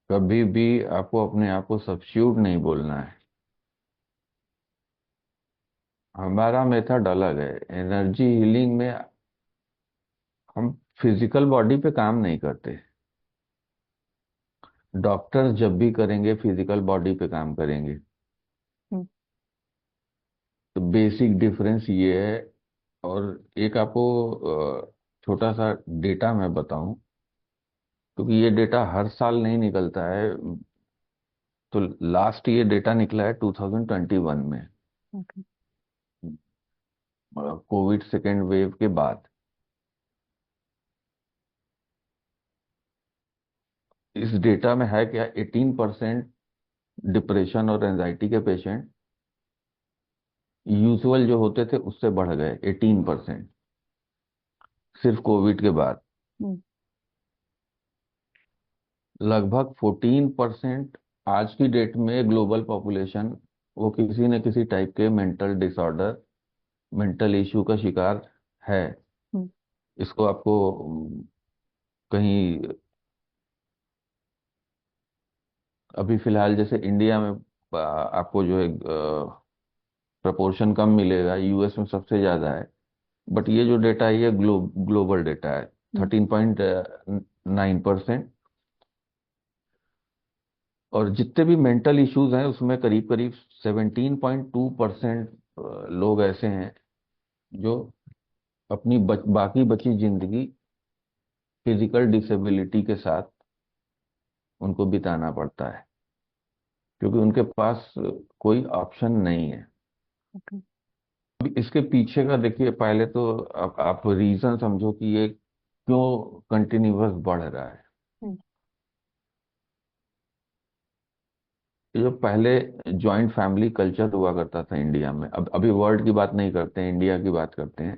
कभी भी आपको अपने आप को सब्स्टिट्यूट नहीं बोलना है। हमारा मेथड अलग है। एनर्जी हीलिंग में हम फिजिकल बॉडी पे काम नहीं करते। डॉक्टर जब भी करेंगे फिजिकल बॉडी पे काम करेंगे। हम्म। तो बेसिक डिफरेंस ये है। और एक आपको छोटा सा डेटा मैं बताऊं, क्योंकि ये डेटा हर साल नहीं निकलता है। तो लास्ट ये डेटा निकला है 2021 में, Okay. कोविड सेकेंड वेव के बाद। इस डेटा में है क्या, 18% डिप्रेशन और एंजाइटी के पेशेंट यूजुअल जो होते थे उससे बढ़ गए 18%, सिर्फ कोविड के बाद। हम्म। लगभग 14% आज की डेट में ग्लोबल पॉपुलेशन वो किसी न किसी टाइप के मेंटल डिसऑर्डर, मेंटल इशू का शिकार है। हम्म। इसको आपको कहीं अभी फिलहाल जैसे इंडिया में आपको जो है प्रपोर्शन कम मिलेगा, यूएस में सबसे ज्यादा है। बट ये जो डेटा है ये ग्लोबल डेटा है। हम्म। 13.9%। और जितने भी मेंटल इश्यूज हैं उसमें करीब करीब 17.2% लोग ऐसे हैं जो अपनी बाकी बची जिंदगी फिजिकल डिसेबिलिटी के साथ उनको बिताना पड़ता है, क्योंकि उनके पास कोई ऑप्शन नहीं है। Okay. अभी इसके पीछे का देखिए, पहले तो आप रीजन समझो कि ये क्यों कंटिन्यूअस बढ़ रहा है। हम्म। ये जो पहले जॉइंट फैमिली कल्चर हुआ करता था इंडिया में, अब अभी वर्ल्ड की बात नहीं करते हैं, इंडिया की बात करते हैं,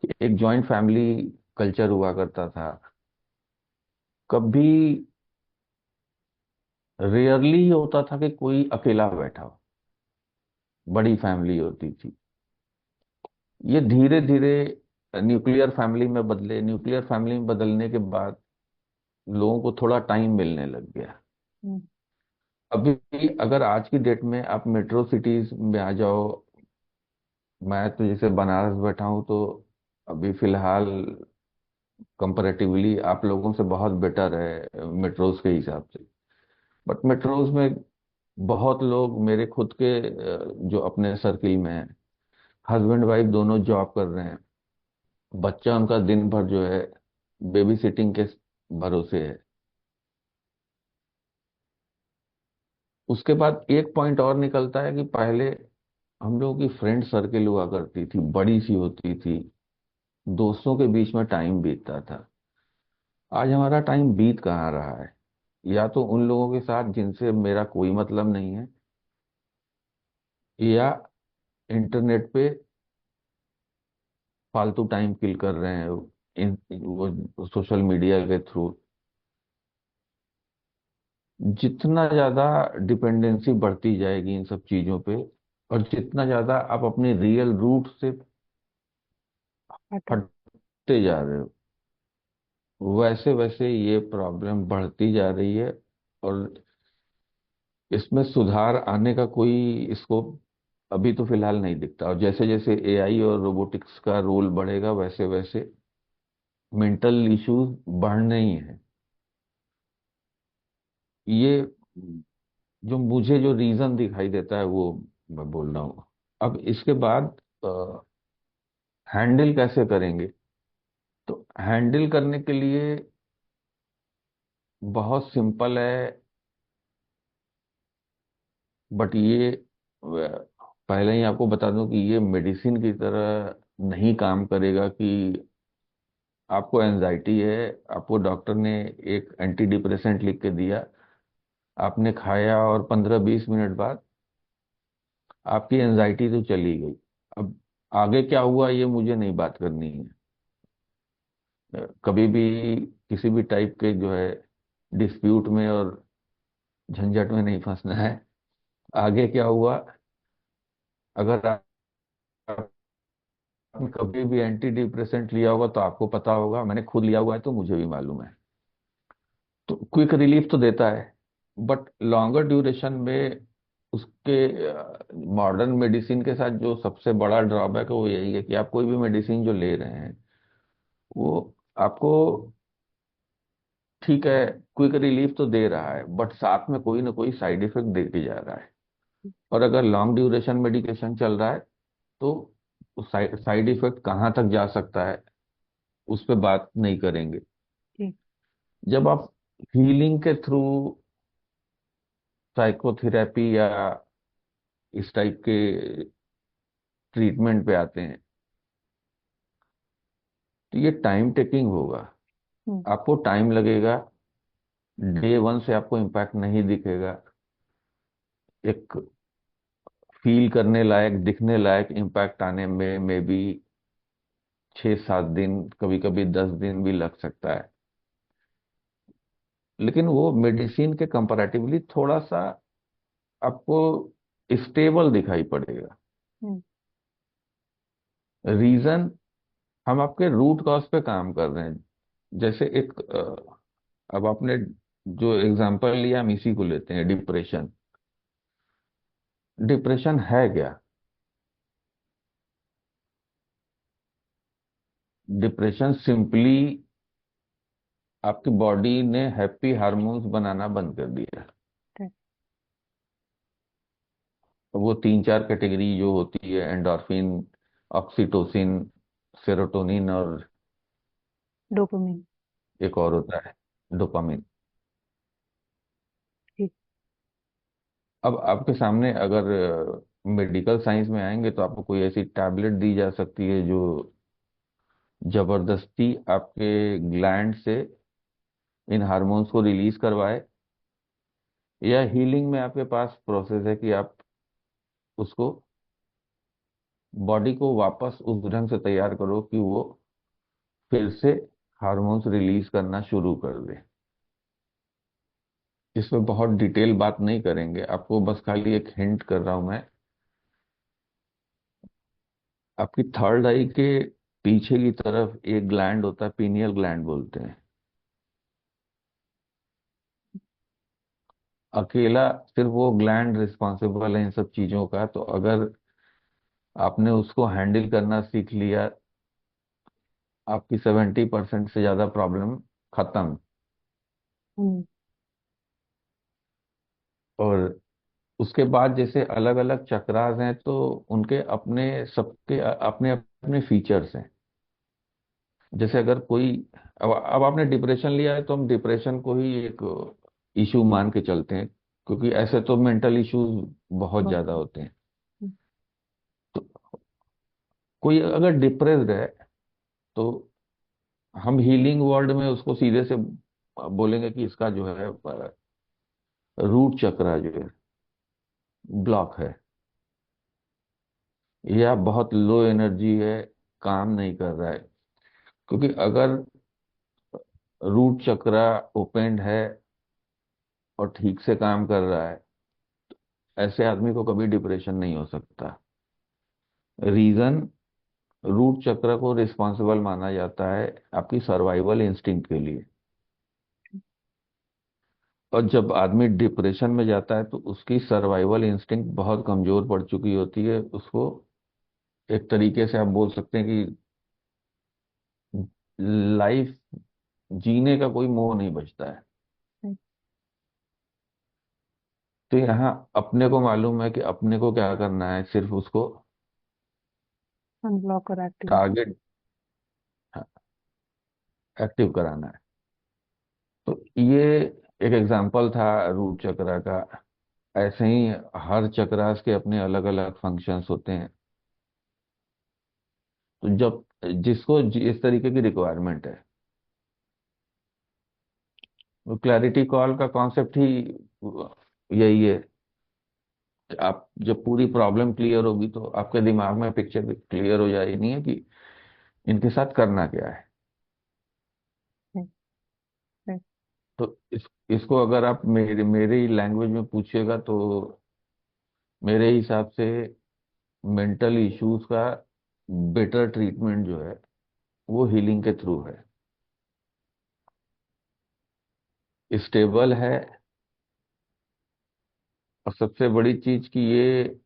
कि एक जॉइंट फैमिली कल्चर हुआ करता था। कभी रेयरली होता था कि कोई अकेला बैठा हो, बड़ी फैमिली होती थी। ये धीरे धीरे न्यूक्लियर फैमिली में बदले। न्यूक्लियर फैमिली में बदलने के बाद लोगों को थोड़ा टाइम मिलने लग गया। हम्म। अभी अगर आज की डेट में आप मेट्रो सिटीज में आ जाओ, मैं तो जैसे बनारस बैठा हूँ, तो अभी फिलहाल कंपैरेटिवली आप लोगों से बहुत बेटर है मेट्रोज के हिसाब से। बट मेट्रोज में बहुत लोग मेरे खुद के जो अपने सर्किल में है, हस्बैंड वाइफ दोनों जॉब कर रहे हैं। बच्चा उनका दिन भर जो है बेबी सिटिंग के भरोसे है। उसके बाद एक पॉइंट और निकलता है कि पहले हम लोगों की फ्रेंड सर्किल हुआ करती थी, बड़ी सी होती थी, दोस्तों के बीच में टाइम बीतता था। आज हमारा टाइम बीत कहाँ रहा है? या तो उन लोगों के साथ जिनसे मेरा कोई मतलब नहीं है, या इंटरनेट पे फालतू टाइम किल कर रहे हैं वो सोशल मीडिया के थ्रू। जितना ज्यादा डिपेंडेंसी बढ़ती जाएगी इन सब चीजों पे, और जितना ज्यादा आप अपने रियल रूट से हटो। हटते जा रहे हो, वैसे वैसे ये प्रॉब्लम बढ़ती जा रही है। और इसमें सुधार आने का कोई स्कोप अभी तो फिलहाल नहीं दिखता। और जैसे जैसे एआई और रोबोटिक्स का रोल बढ़ेगा, वैसे वैसे मेंटल इश्यूज बढ़ने ही हैं। ये जो मुझे जो रीजन दिखाई देता है वो मैं बोल रहा हूँ। अब इसके बाद हैंडल कैसे करेंगे? तो हैंडल करने के लिए बहुत सिंपल है। बट ये पहले ही आपको बता दूं कि ये मेडिसिन की तरह नहीं काम करेगा कि आपको एंजाइटी है, आपको डॉक्टर ने एक एंटी डिप्रेसेंट लिख के दिया, आपने खाया और 15-20 मिनट बाद आपकी एंजाइटी तो चली गई। अब आगे क्या हुआ ये मुझे नहीं बात करनी है। कभी भी किसी भी टाइप के जो है डिस्प्यूट में और झंझट में नहीं फंसना है। आगे क्या हुआ, अगर आपने कभी भी एंटी डिप्रेसेंट लिया होगा तो आपको पता होगा, मैंने खुद लिया हुआ है तो मुझे भी मालूम है। तो क्विक रिलीफ तो देता है, बट लॉन्गर ड्यूरेशन में उसके मॉडर्न मेडिसिन के साथ जो सबसे बड़ा ड्रॉबैक है वो यही है कि आप कोई भी मेडिसिन जो ले रहे हैं वो आपको, ठीक है, क्विक रिलीफ तो दे रहा है, बट साथ में कोई ना कोई साइड इफेक्ट देके जा रहा है। और अगर लॉन्ग ड्यूरेशन मेडिकेशन चल रहा है तो उस साइड इफेक्ट कहाँ तक जा सकता है उस पर बात नहीं करेंगे। जी। जब आप हीलिंग के थ्रू साइकोथेरेपी या इस टाइप के ट्रीटमेंट पे आते हैं तो ये टाइम टेकिंग होगा, हम्म। आपको टाइम लगेगा। डे वन से आपको इम्पैक्ट नहीं दिखेगा। एक फील करने लायक, दिखने लायक इम्पैक्ट आने में मे बी 6-7 दिन, कभी कभी 10 दिन भी लग सकता है। लेकिन वो मेडिसिन के कंपैरेटिवली थोड़ा सा आपको स्टेबल दिखाई पड़ेगा। हम्म। रीजन, हम आपके रूट कॉज पे काम कर रहे हैं। जैसे एक अब आपने जो एग्जांपल लिया हम इसी को लेते हैं, डिप्रेशन। डिप्रेशन है क्या? डिप्रेशन सिंपली आपकी बॉडी ने हैप्पी हार्मोन्स बनाना बंद कर दिया। ठीक। वो 3-4 कैटेगरी जो होती है, एंडोर्फिन, ऑक्सीटोसिन, सेरोटोनिन और डोपामिन। एक और होता है डोपामिन। ठीक। अब आपके सामने अगर मेडिकल साइंस में आएंगे तो आपको कोई ऐसी टैबलेट दी जा सकती है जो जबरदस्ती आपके ग्लैंड से इन हार्मोन्स को रिलीज करवाए। या हीलिंग में आपके पास प्रोसेस है कि आप उसको, बॉडी को वापस उस ढंग से तैयार करो कि वो फिर से हार्मोन्स रिलीज करना शुरू कर दे। इसमें बहुत डिटेल बात नहीं करेंगे, आपको बस खाली एक हिंट कर रहा हूं मैं। आपकी थर्ड आई के पीछे की तरफ एक ग्लैंड होता है, पीनियल ग्लैंड बोलते हैं। अकेला सिर्फ वो ग्लैंड रिस्पॉन्सिबल है इन सब चीजों का। तो अगर आपने उसको हैंडल करना सीख लिया, आपकी 70% से ज्यादा प्रॉब्लम खत्म। हम्म। और उसके बाद जैसे अलग अलग चक्रास हैं तो उनके अपने, सबके अपने अपने फीचर्स हैं। जैसे अगर कोई, अब आपने डिप्रेशन लिया है तो हम डिप्रेशन को ही एक इशू मान के चलते हैं, क्योंकि ऐसे तो मेंटल इश्यूज बहुत बहुत ज्यादा है। होते हैं। तो कोई अगर डिप्रेस्ड है तो हम हीलिंग वर्ल्ड में उसको सीधे से बोलेंगे कि इसका जो है रूट चक्र जो है ब्लॉक है, या बहुत लो एनर्जी है, काम नहीं कर रहा है। क्योंकि अगर रूट चक्रा ओपेंड है और ठीक से काम कर रहा है, ऐसे आदमी को कभी डिप्रेशन नहीं हो सकता। रीजन, रूट चक्र को रिस्पॉन्सिबल माना जाता है आपकी सर्वाइवल इंस्टिंक्ट के लिए। और जब आदमी डिप्रेशन में जाता है तो उसकी सर्वाइवल इंस्टिंक्ट बहुत कमजोर पड़ चुकी होती है। उसको एक तरीके से आप बोल सकते हैं कि लाइफ जीने का कोई मोह नहीं बचता है। तो यहाँ अपने को मालूम है कि अपने को क्या करना है, सिर्फ उसको अनब्लॉक और एक्टिवेट। टारगेट एक्टिव कराना है। तो ये एक एग्जांपल था रूट चक्रा का। ऐसे ही हर चक्रास के अपने अलग अलग फंक्शंस होते हैं। तो जब जिसको इस तरीके की रिक्वायरमेंट है, वो क्लैरिटी कॉल का कॉन्सेप्ट ही यही है कि आप जब पूरी प्रॉब्लम क्लियर होगी तो आपके दिमाग में पिक्चर क्लियर हो जाएगी है कि इनके साथ करना क्या है। तो इसको अगर आप मेरी लैंग्वेज में पूछिएगा तो मेरे हिसाब से मेंटल इश्यूज का बेटर ट्रीटमेंट जो है वो हीलिंग के थ्रू है। स्टेबल है। और सबसे बड़ी चीज कि ये,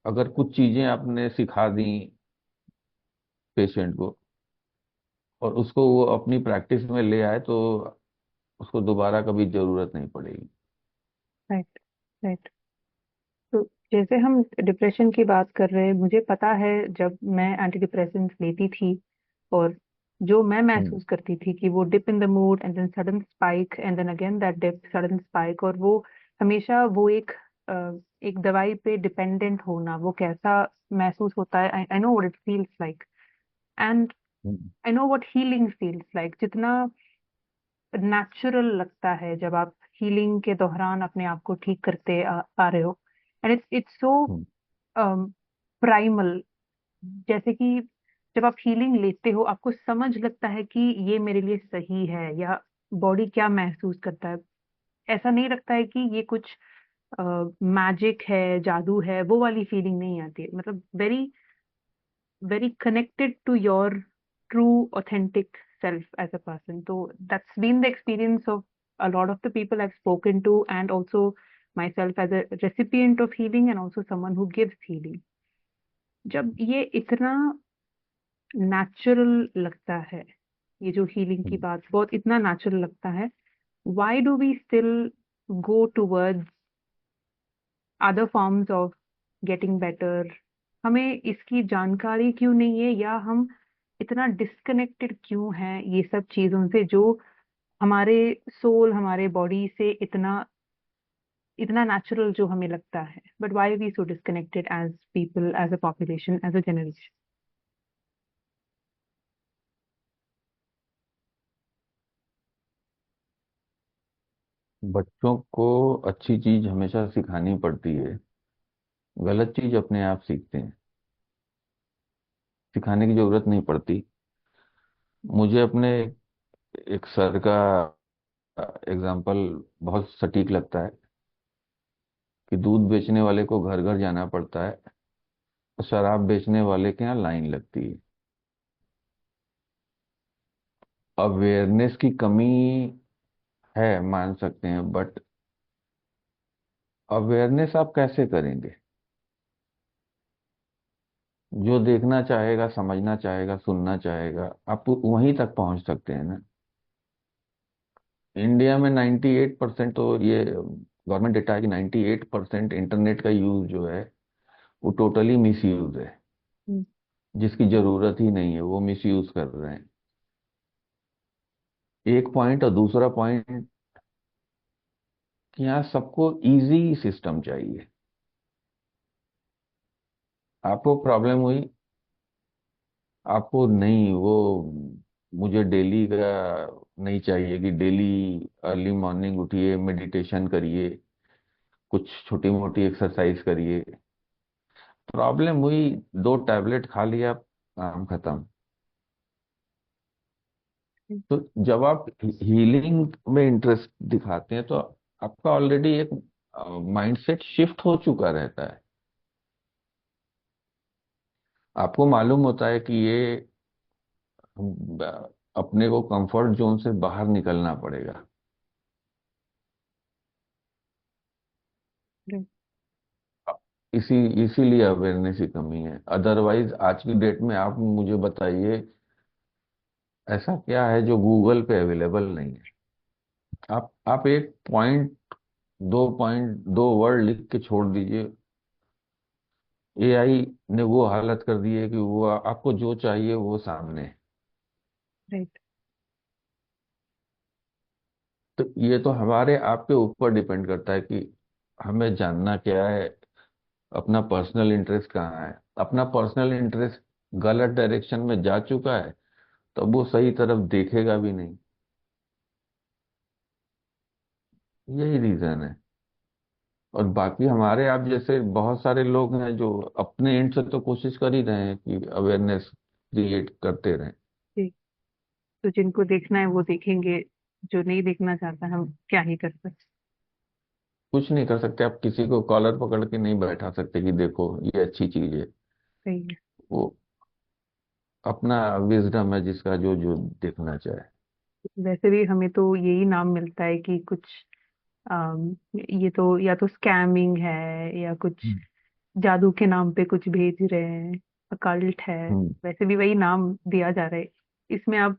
अगर कुछ चीजें आपने सिखा दी पेशेंट को और उसको वो अपनी प्रैक्टिस में ले आए, तो उसको दोबारा कभी जरूरत नहीं पड़ेगी। Right, right. तो जैसे हम डिप्रेशन की बात कर रहे हैं, मुझे पता है जब मैं एंटी डिप्रेसेंट्स लेती थी और जो मैं हम्म। महसूस करती थी कि वो dip in the mood and then sudden spike and then again that dip sudden spike, और वो हमेशा वो एक दवाई पे डिपेंडेंट होना, वो कैसा महसूस होता है। आई know what it feels like, and hmm. I know what healing feels like. जितना नेचुरल लगता है जब आप हीलिंग के दौरान अपने आप को ठीक करते आ रहे हो, and it's so hmm. Primal. जैसे कि जब आप हीलिंग लेते हो आपको समझ लगता है कि ये मेरे लिए सही है, या बॉडी क्या महसूस करता है। ऐसा नहीं लगता है कि ये कुछ मैजिक है, जादू है, वो वाली फीलिंग नहीं आती है। मतलब very very connected to your true authentic self as a person. So that's been the experience of a lot of the people I've spoken to, and also myself as a recipient of healing and also someone who gives healing. जब ये इतना नेचुरल लगता है, ये जो हीलिंग की हम्म। बात बहुत इतना नेचुरल लगता है, why do we still go towards other forms of getting better? हमें इसकी जानकारी क्यों नहीं है, या हम इतना डिस्कनेक्टेड क्यों हैं ये सब चीजों से जो हमारे सोल, हमारे बॉडी से इतना इतना नेचुरल जो हमें लगता है, but why we so disconnected as people, as a population, as a generation? बच्चों को अच्छी चीज हमेशा सिखानी पड़ती है, गलत चीज अपने आप सीखते हैं। सिखाने की जरूरत नहीं पड़ती। मुझे अपने एक सर का एग्जाम्पल बहुत सटीक लगता है कि दूध बेचने वाले को घर घर जाना पड़ता है और शराब बेचने वाले के यहाँ लाइन लगती है। अवेयरनेस की कमी है, मान सकते हैं, बट अवेयरनेस आप कैसे करेंगे? जो देखना चाहेगा, समझना चाहेगा, सुनना चाहेगा, आप वहीं तक पहुंच सकते हैं ना। इंडिया में 98% तो ये गवर्नमेंट डेटा है कि 98% इंटरनेट का यूज जो है वो टोटली मिस यूज है। जिसकी जरूरत ही नहीं है वो मिस यूज कर रहे हैं। एक पॉइंट। और दूसरा पॉइंट कि यहाँ सबको इजी सिस्टम चाहिए। आपको प्रॉब्लम हुई, आपको नहीं वो, मुझे डेली का नहीं चाहिए कि डेली अर्ली मॉर्निंग उठिए, मेडिटेशन करिए, कुछ छोटी मोटी एक्सरसाइज करिए। प्रॉब्लम हुई, 2 टैबलेट खा लिया, काम खत्म। तो जब आप हीलिंग में इंटरेस्ट दिखाते हैं तो आपका ऑलरेडी एक माइंडसेट शिफ्ट हो चुका रहता है। आपको मालूम होता है कि ये अपने को कंफर्ट जोन से बाहर निकलना पड़ेगा। Right. इसीलिए अवेयरनेस की कमी है। अदरवाइज आज की डेट में आप मुझे बताइए ऐसा क्या है जो गूगल पे अवेलेबल नहीं है। आप एक पॉइंट दो वर्ड लिख के छोड़ दीजिए, एआई ने वो हालत कर दी है कि वो आपको जो चाहिए वो सामने है। Right. तो ये तो हमारे आपके ऊपर डिपेंड करता है कि हमें जानना क्या है, अपना पर्सनल इंटरेस्ट कहाँ है। अपना पर्सनल इंटरेस्ट गलत डायरेक्शन में जा चुका है तो वो सही तरफ देखेगा भी नहीं। यही रीजन है। और बाकी हमारे आप जैसे बहुत सारे लोग हैं जो अपने एंड से तो कोशिश कर ही रहे हैं कि अवेयरनेस क्रिएट करते रहें। जी। तो जिनको देखना है वो देखेंगे, जो नहीं देखना चाहता हम क्या ही कर सकते। कुछ नहीं कर सकते, आप किसी को कॉलर पकड़ के नहीं बैठा सकते कि देखो ये अच्छी चीज है। सही है। वो अपना विजडम है जिसका जो जो देखना चाहे। वैसे भी हमें तो यही नाम मिलता है कि कुछ ये तो या तो स्कैमिंग है या कुछ हम्म। जादू के नाम पे कुछ भेज रहे हैं, अकल्ट है। हम्म। वैसे भी वही नाम दिया जा रहा है। इसमें आप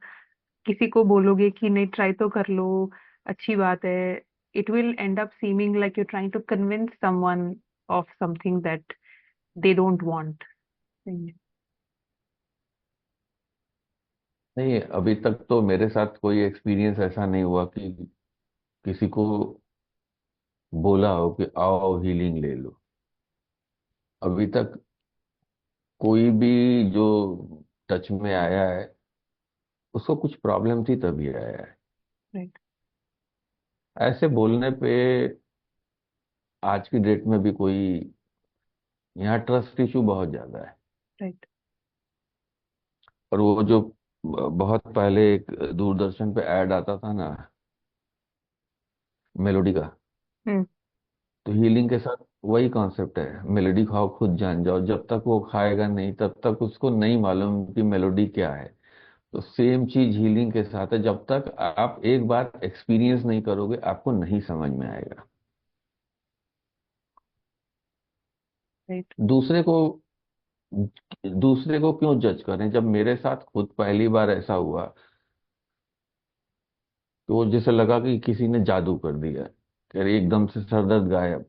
किसी को बोलोगे कि नहीं ट्राई तो कर लो, अच्छी बात है, it will end up seeming like you trying to convince someone of something that they don't want. नहीं, अभी तक तो मेरे साथ कोई एक्सपीरियंस ऐसा नहीं हुआ कि किसी को बोला हो कि आओ हीलिंग ले लो। अभी तक कोई भी जो टच में आया है उसको कुछ प्रॉब्लम थी तभी आया है। राइट। ऐसे बोलने पे आज की डेट में भी कोई, यहाँ ट्रस्ट इशू बहुत ज्यादा है। राइट। और वो जो बहुत पहले एक दूरदर्शन पे ऐड आता था ना मेलोडी का, हम्म। तो हीलिंग के साथ वही कॉन्सेप्ट है, मेलोडी खाओ खुद जान जाओ। जब तक वो खाएगा नहीं तब तक उसको नहीं मालूम कि मेलोडी क्या है। तो सेम चीज हीलिंग के साथ है, जब तक आप एक बार एक्सपीरियंस नहीं करोगे आपको नहीं समझ में आएगा। राइट। दूसरे को दूसरे को क्यों जज करें, जब मेरे साथ खुद पहली बार ऐसा हुआ तो जैसे लगा कि किसी ने जादू कर दिया, कि अरे एकदम से सर दर्द गायब।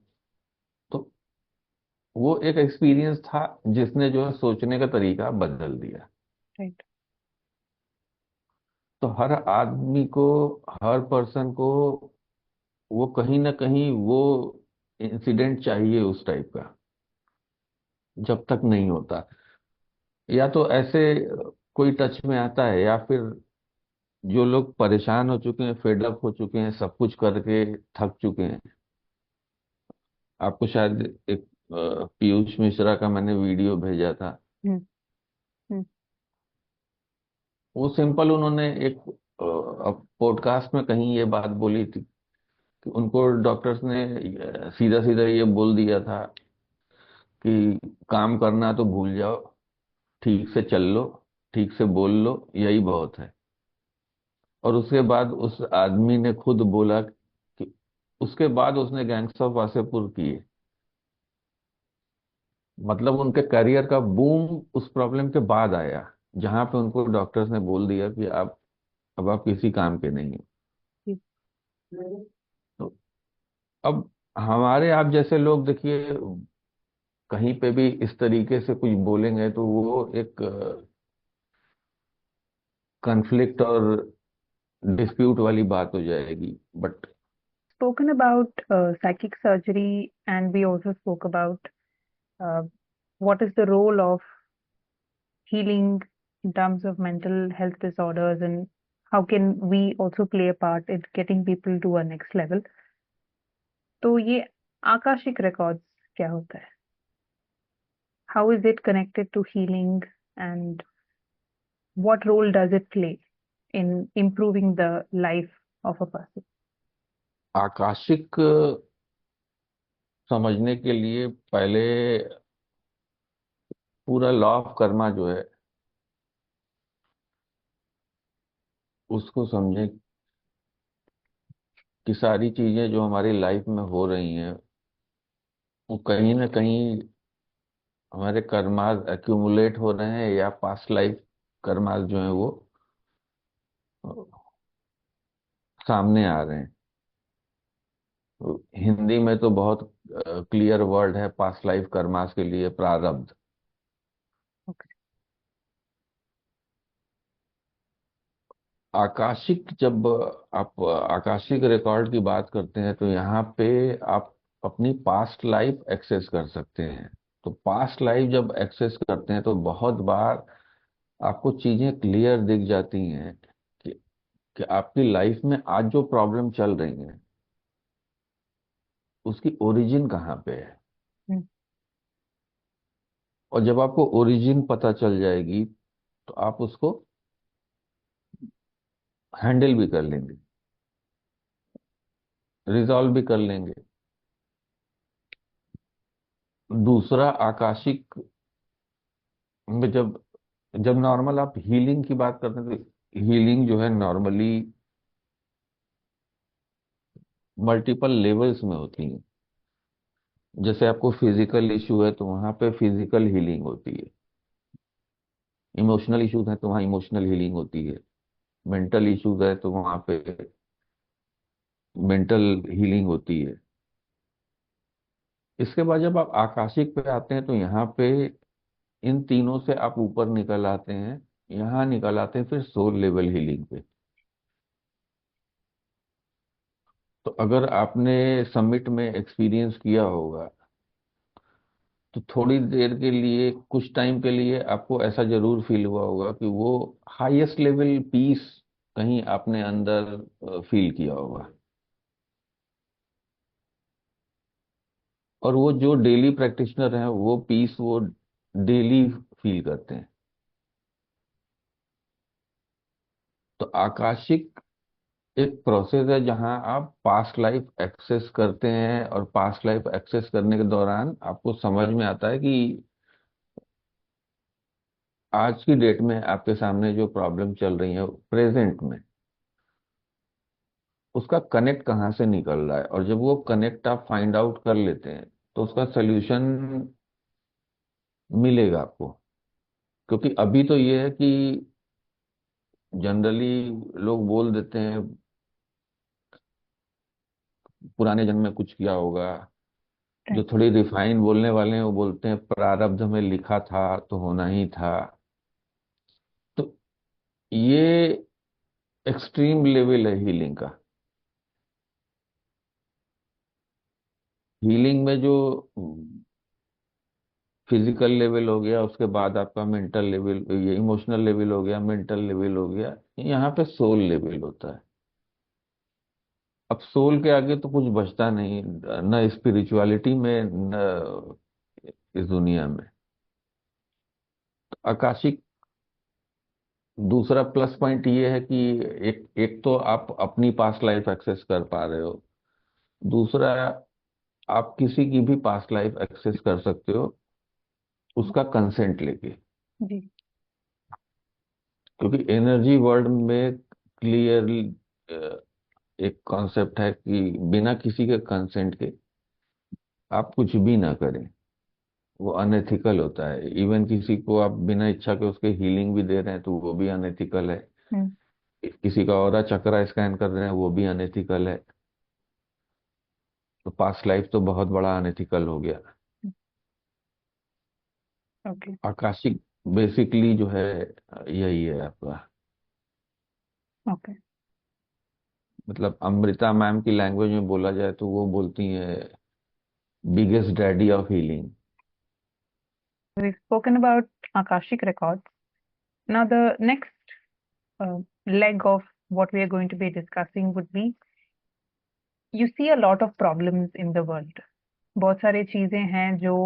तो वो एक एक्सपीरियंस था जिसने जो है सोचने का तरीका बदल दिया। राइट। तो हर आदमी को, हर पर्सन को वो कहीं ना कहीं वो इंसिडेंट चाहिए उस टाइप का। जब तक नहीं होता, या तो ऐसे कोई टच में आता है, या फिर जो लोग परेशान हो चुके हैं, फेड अप हो चुके हैं, सब कुछ करके थक चुके हैं। आपको शायद एक पीयूष मिश्रा का मैंने वीडियो भेजा था। हम्म। हम्म। वो सिंपल उन्होंने एक पॉडकास्ट में कहीं ये बात बोली थी कि उनको डॉक्टर्स ने सीधा सीधा ये बोल दिया था कि काम करना तो भूल जाओ, ठीक से चल लो, ठीक से बोल लो, यही बहुत है। और उसके बाद उस आदमी ने खुद बोला कि उसके बाद उसने गैंग्स ऑफ वासेपुर किए। मतलब उनके करियर का बूम उस प्रॉब्लम के बाद आया, जहां पे उनको डॉक्टर्स ने बोल दिया कि आप अब आप किसी काम के नहीं जी। हो। तो अब हमारे आप जैसे लोग देखिए, कहीं पे भी इस तरीके से कुछ बोलेंगे तो वो एक कॉन्फ्लिक्ट और डिस्प्यूट वाली बात हो जाएगी। But Spoken about psychic surgery, and we also spoke about uh, what is the role of healing in terms of mental health disorders, and how can we also play a part in getting people to a next level. तो ये आकाशिक records क्या होता है? How is it connected to healing? And what role does it play in improving the life of a person? Akashic समझने के लिए पहले पूरा लॉ ऑफ कर्मा जो है उसको समझें कि सारी चीजें जो हमारी लाइफ में हो रही हैं वो कहीं ना कहीं हमारे कर्मास एक्यूमुलेट हो रहे हैं या पास्ट लाइफ कर्मास जो है वो सामने आ रहे हैं। तो हिंदी में तो बहुत क्लियर वर्ड है पास्ट लाइफ कर्मास के लिए, प्रारब्ध। Okay. आकाशिक, जब आप आकाशिक रिकॉर्ड की बात करते हैं तो यहाँ पे आप अपनी पास्ट लाइफ एक्सेस कर सकते हैं। तो पास्ट लाइफ जब एक्सेस करते हैं तो बहुत बार आपको चीजें क्लियर दिख जाती हैं कि, कि आपकी लाइफ में आज जो प्रॉब्लम चल रही है उसकी ओरिजिन कहाँ पे है। हम्म, और जब आपको ओरिजिन पता चल जाएगी तो आप उसको हैंडल भी कर लेंगे, रिजॉल्व भी कर लेंगे। दूसरा, आकाशिक में जब जब नॉर्मल आप हीलिंग की बात करते हैं तो हीलिंग जो है नॉर्मली मल्टीपल लेवल्स में होती है। जैसे आपको फिजिकल इशू है तो वहां पे फिजिकल हीलिंग होती है, इमोशनल इश्यूज है तो वहाँ इमोशनल हीलिंग होती है, मेंटल इश्यूज है तो वहां पे मेंटल हीलिंग होती है। इसके बाद जब आप आकाशिक पे आते हैं तो यहाँ पे इन तीनों से आप ऊपर निकल आते हैं, यहाँ निकल आते हैं फिर सोल लेवल हीलिंग पे। तो अगर आपने समिट में एक्सपीरियंस किया होगा तो थोड़ी देर के लिए, कुछ टाइम के लिए आपको ऐसा जरूर फील हुआ होगा कि वो हाईएस्ट लेवल पीस कहीं आपने अंदर फील किया होगा। और वो जो डेली प्रैक्टिशनर हैं वो पीस वो डेली फील करते हैं। तो आकाशिक एक प्रोसेस है जहां आप पास्ट लाइफ एक्सेस करते हैं और पास्ट लाइफ एक्सेस करने के दौरान आपको समझ में आता है कि आज की डेट में आपके सामने जो प्रॉब्लम चल रही है प्रेजेंट में, उसका कनेक्ट कहाँ से निकल रहा है। और जब वो कनेक्ट आप फाइंड आउट कर लेते हैं तो उसका सोल्यूशन मिलेगा आपको। क्योंकि अभी तो ये है कि जनरली लोग बोल देते हैं पुराने जन्म में कुछ किया होगा। जो right. थोड़ी रिफाइन बोलने वाले हैं वो बोलते हैं प्रारब्ध में लिखा था तो होना ही था। तो ये एक्सट्रीम लेवल है हीलिंग का। हीलिंग में जो फिजिकल लेवल हो गया, उसके बाद आपका मेंटल लेवल, ये इमोशनल लेवल हो गया, मेंटल लेवल हो गया, यहाँ पे सोल लेवल होता है। अब सोल के आगे तो कुछ बचता नहीं, न स्पिरिचुअलिटी में न इस दुनिया में। आकाशिक दूसरा प्लस पॉइंट ये है कि एक एक तो आप अपनी पास्ट लाइफ एक्सेस कर पा रहे हो। दूसरा, आप किसी की भी पास्ट लाइफ एक्सेस कर सकते हो उसका कंसेंट लेके। जी। क्योंकि एनर्जी वर्ल्ड में क्लियरली एक कॉन्सेप्ट है कि बिना किसी के कंसेंट के आप कुछ भी ना करें, वो अनएथिकल होता है। इवन किसी को आप बिना इच्छा के उसके हीलिंग भी दे रहे हैं तो वो भी अनएथिकल है। हम्म, किसी का ऑरा चक्रा स्कैन कर रहे हैं वो भी अनएथिकल है। तो पास्ट लाइफ तो बहुत बड़ा अनएथिकल हो गया। ओके। आकाशिक बेसिकली जो है यही है आपका। ओके। मतलब अमृता मैम की लैंग्वेज में बोला जाए तो वो बोलती है biggest daddy of healing. We've spoken about Akashic records. Now, the next leg of what we are going to be discussing would be, you see a lot of problems in the world. बहुत सारी चीजें हैं जो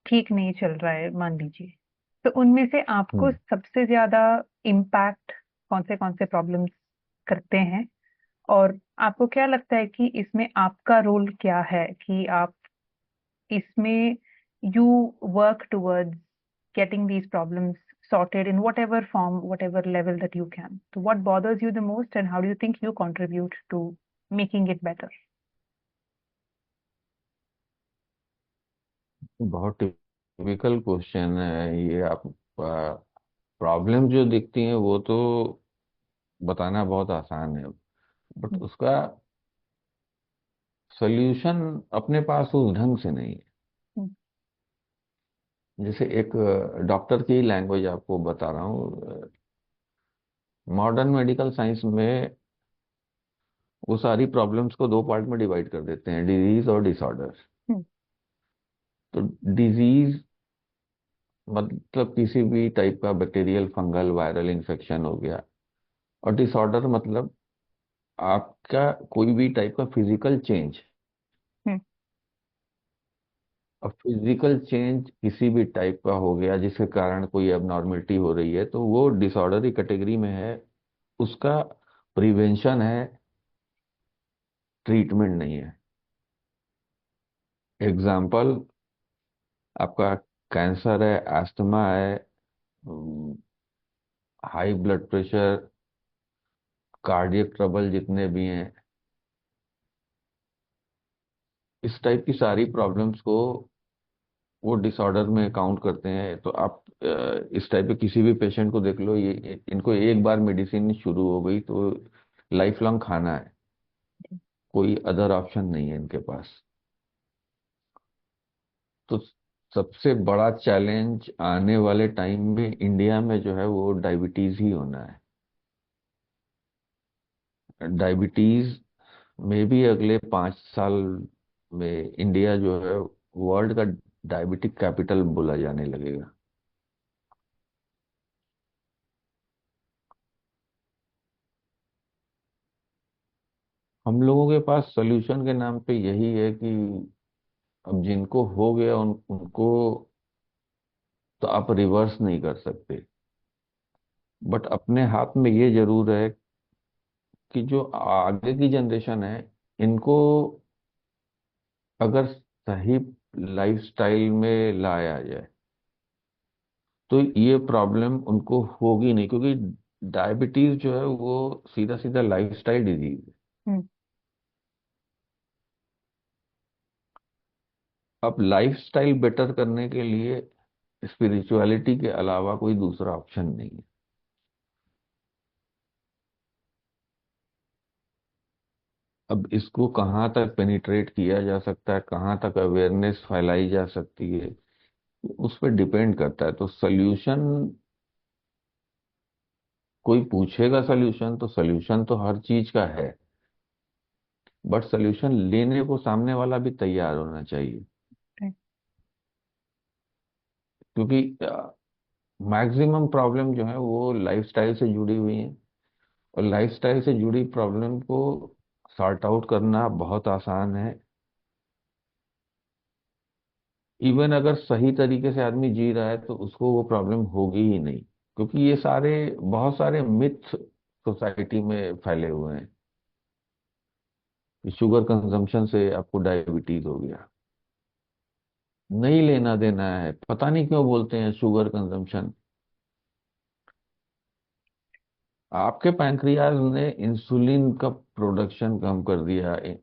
ठीक नहीं चल रहा है, मान लीजिए। तो उनमें से आपको हम्म सबसे ज्यादा इम्पैक्ट कौन से प्रॉब्लम्स करते हैं, और आपको क्या लगता है कि इसमें आपका रोल क्या है कि आप इसमें you work towards getting these problems sorted in whatever form, whatever level that you can. So what bothers you the most and how do you think you contribute to making it better? बहुत टिपिकल क्वेश्चन है ये। आप प्रॉब्लम जो दिखती हैं वो तो बताना बहुत आसान है, बट Hmm. उसका सल्यूशन अपने पास उस ढंग से नहीं है। Hmm. जैसे एक डॉक्टर की लैंग्वेज आपको बता रहा हूँ। मॉडर्न मेडिकल साइंस में वो सारी प्रॉब्लम्स को दो पार्ट में डिवाइड कर देते हैं, डिजीज और डिसऑर्डर। Hmm. तो डिजीज मतलब किसी भी टाइप का बैक्टीरियल, फंगल, वायरल इन्फेक्शन हो गया, और डिसऑर्डर मतलब आपका कोई भी टाइप का फिजिकल चेंज। Hmm. अब फिजिकल चेंज किसी भी टाइप का हो गया जिसके कारण कोई एबनॉर्मलिटी हो रही है, तो वो डिसऑर्डर की कैटेगरी में है। उसका प्रिवेंशन है, ट्रीटमेंट नहीं है। एग्जाम्पल, आपका कैंसर है, अस्थमा है, high blood pressure, cardiac trouble जितने भी हैं, इस टाइप की सारी प्रॉब्लम्स को वो डिसऑर्डर में काउंट करते हैं। तो आप इस टाइप के किसी भी पेशेंट को देख लो, ये इनको एक बार मेडिसिन शुरू हो गई तो लाइफ लॉन्ग खाना है, कोई अदर ऑप्शन नहीं है इनके पास। तो सबसे बड़ा चैलेंज आने वाले टाइम में इंडिया में जो है वो डायबिटीज ही होना है। डायबिटीज में भी अगले 5 साल में इंडिया जो है वर्ल्ड का डायबिटिक कैपिटल बोला जाने लगेगा। हम लोगों के पास सॉल्यूशन के नाम पे यही है कि अब जिनको हो गया उनको तो आप रिवर्स नहीं कर सकते, बट अपने हाथ में ये जरूर है कि जो आगे की जनरेशन है, इनको अगर सही लाइफस्टाइल में लाया जाए तो ये प्रॉब्लम उनको होगी नहीं, क्योंकि डायबिटीज जो है वो सीधा सीधा लाइफस्टाइल डिजीज है। Hmm. अब लाइफस्टाइल बेटर करने के लिए स्पिरिचुअलिटी के अलावा कोई दूसरा ऑप्शन नहीं है। अब इसको कहाँ तक पेनिट्रेट किया जा सकता है, कहाँ तक अवेयरनेस फैलाई जा सकती है, उस पर डिपेंड करता है। तो सोल्यूशन, कोई पूछेगा सोल्यूशन, तो सोल्यूशन तो हर चीज का है, बट सोल्यूशन लेने को सामने वाला भी तैयार होना चाहिए। Right. क्योंकि मैक्सिमम प्रॉब्लम जो है वो लाइफस्टाइल से जुड़ी हुई है, और लाइफस्टाइल से जुड़ी प्रॉब्लम को सॉर्ट आउट करना बहुत आसान है। इवन अगर सही तरीके से आदमी जी रहा है तो उसको वो प्रॉब्लम होगी ही नहीं, क्योंकि ये सारे बहुत सारे मिथ सोसाइटी में फैले हुए हैं कि शुगर कंजम्पशन से आपको डायबिटीज हो गया। नहीं लेना देना है, पता नहीं क्यों बोलते हैं शुगर कंजम्पशन। आपके पैंक्रियाज ने इंसुलिन का प्रोडक्शन कम कर दिया है।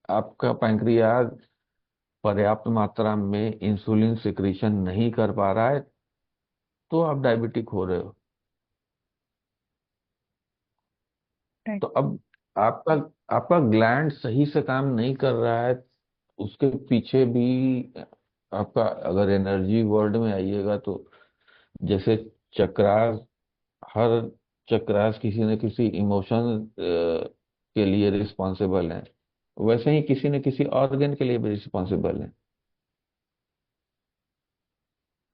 आपका पैंक्रियाज पर्याप्त मात्रा में इंसुलिन सिक्रीशन नहीं कर पा रहा है, तो आप डायबिटिक हो रहे हो। Right. तो अब आपका आपका ग्लैंड सही से काम नहीं कर रहा है, उसके पीछे भी आपका, अगर एनर्जी वर्ल्ड में आइएगा तो जैसे चक्रास, हर चक्रास किसी न किसी इमोशन के लिए रिस्पॉन्सिबल है, वैसे ही किसी न किसी ऑर्गन के लिए भी रिस्पॉन्सिबल है।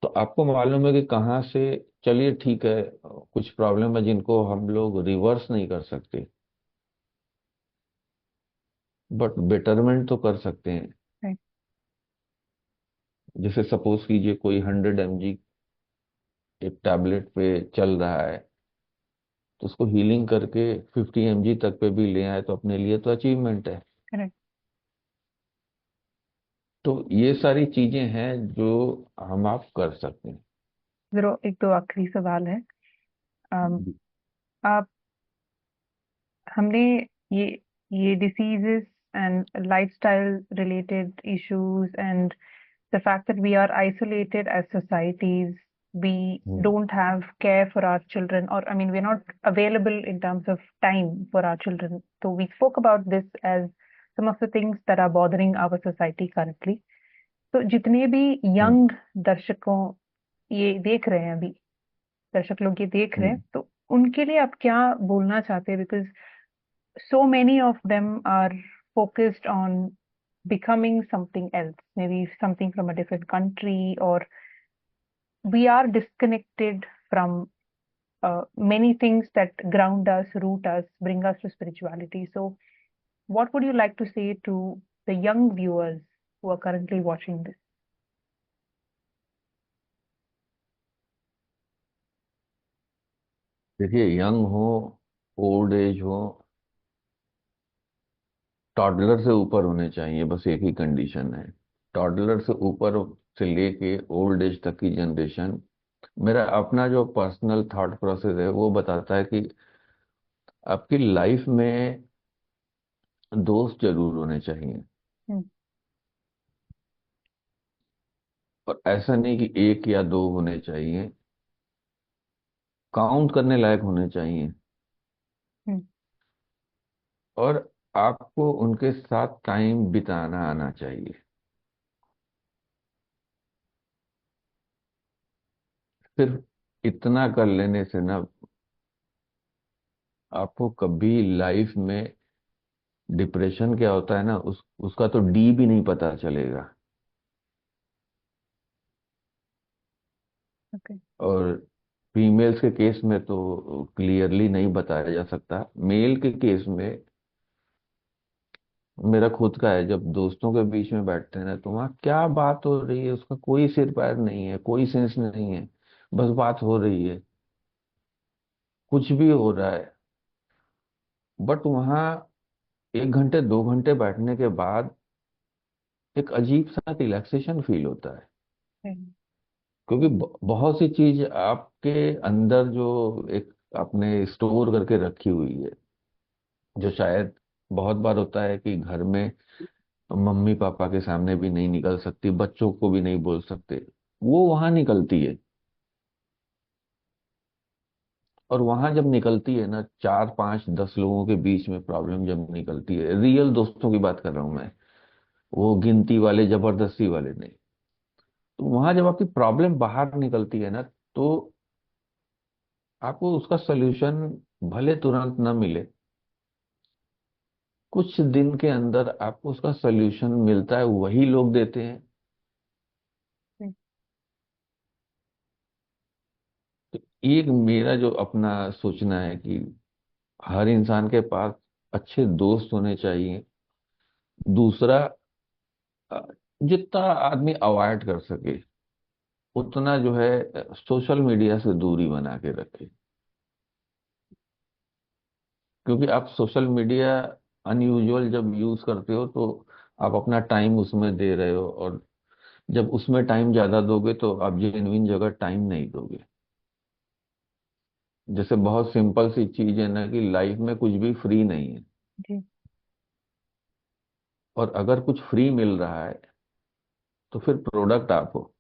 तो आपको मालूम है कि कहाँ से, चलिए ठीक है, कुछ प्रॉब्लम है जिनको हम लोग रिवर्स नहीं कर सकते, बट बेटरमेंट तो कर सकते हैं। Right. जैसे सपोज कीजिए कोई 100 mg एक टैबलेट पे चल रहा है, तो उसको हीलिंग करके 50 mg तक पे भी ले आए तो अपने लिए तो अचीवमेंट है। करेक्ट। तो ये सारी चीजें हैं जो हम आप कर सकते हैं। जरा एक दो आखिरी सवाल है। अम, आप हमने ये diseases and lifestyle related issues and the fact that we are isolated as societies, we hmm. don't have care for our children, or I mean we're not available in terms of time for our children, so we spoke about this as some of the things that are bothering our society currently. तो जितने भी हम्म। यंग दर्शकों ये देख रहे हैं, अभी दर्शक लोग ये देख रहे हैं, हम्म। तो उनके लिए आप क्या बोलना चाहते हैं? Because so many of them are focused on becoming something else, maybe something from a different country, or we are disconnected from many things that ground us, root us, bring us to spirituality. So, what would you like to say to the young viewers who are currently watching this? देखिए, यंग हो, ओल्ड एज हो, टॉडलर से ऊपर होने चाहिए, बस एक ही कंडीशन है। टॉडलर से ऊपर से लेके ओल्ड एज तक की जनरेशन, मेरा अपना जो पर्सनल थॉट प्रोसेस है वो बताता है कि आपकी लाइफ में दोस्त जरूर होने चाहिए। Hmm. और ऐसा नहीं कि एक या दो होने चाहिए, काउंट करने लायक होने चाहिए। Hmm. और आपको उनके साथ टाइम बिताना आना चाहिए। सिर्फ इतना कर लेने से ना, आपको कभी लाइफ में डिप्रेशन क्या होता है ना, उसका तो डी भी नहीं पता चलेगा। Okay. और फीमेल्स के केस में तो क्लियरली नहीं बताया जा सकता। मेल के केस में मेरा खुद का है, जब दोस्तों के बीच में बैठते हैं ना, तो वहाँ क्या बात हो रही है उसका कोई सिर पैर नहीं है, कोई सेंस नहीं है। बस बात हो रही है, कुछ भी हो रहा है। बट वहाँ 1 घंटे 2 घंटे बैठने के बाद एक अजीब सा रिलैक्सेशन फील होता है। Hmm. क्योंकि बहुत सी चीज आपके अंदर जो एक आपने स्टोर करके रखी हुई है, जो शायद बहुत बार होता है कि घर में मम्मी पापा के सामने भी नहीं निकल सकती, बच्चों को भी नहीं बोल सकते, वो वहां निकलती है। और वहां जब निकलती है ना, 4 5 10 लोगों के बीच में प्रॉब्लम जब निकलती है, रियल दोस्तों की बात कर रहा हूं मैं, वो गिनती वाले जबरदस्ती वाले नहीं। तो वहां जब आपकी प्रॉब्लम बाहर निकलती है ना, तो आपको उसका सोल्यूशन भले तुरंत ना मिले, कुछ दिन के अंदर आपको उसका सोल्यूशन मिलता है, वही लोग देते हैं। Hmm. तो एक मेरा जो अपना सोचना है कि हर इंसान के पास अच्छे दोस्त होने चाहिए। दूसरा, अ, जितना आदमी अवॉइड कर सके उतना जो है सोशल मीडिया से दूरी बना के रखे। क्योंकि आप सोशल मीडिया अनयूजुअल जब यूज करते हो तो आप अपना टाइम उसमें दे रहे हो, और जब उसमें टाइम ज्यादा दोगे तो आप जेन्युइन जगह टाइम नहीं दोगे। जैसे बहुत सिंपल सी चीज है ना कि लाइफ में कुछ भी फ्री नहीं है। जी। और अगर कुछ फ्री मिल रहा है तो फिर प्रोडक्ट आप हो।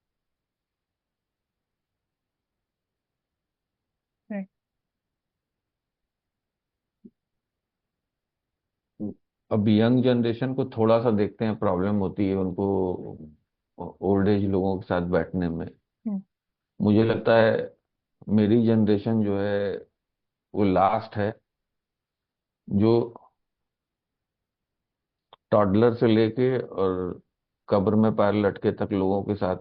Right. अब यंग जनरेशन को थोड़ा सा देखते हैं, प्रॉब्लम होती है उनको ओल्ड एज लोगों के साथ बैठने में। Hmm. मुझे लगता है मेरी जनरेशन जो है वो लास्ट है, जो टॉडलर से लेके और कब्र में पैर लटके तक लोगों के साथ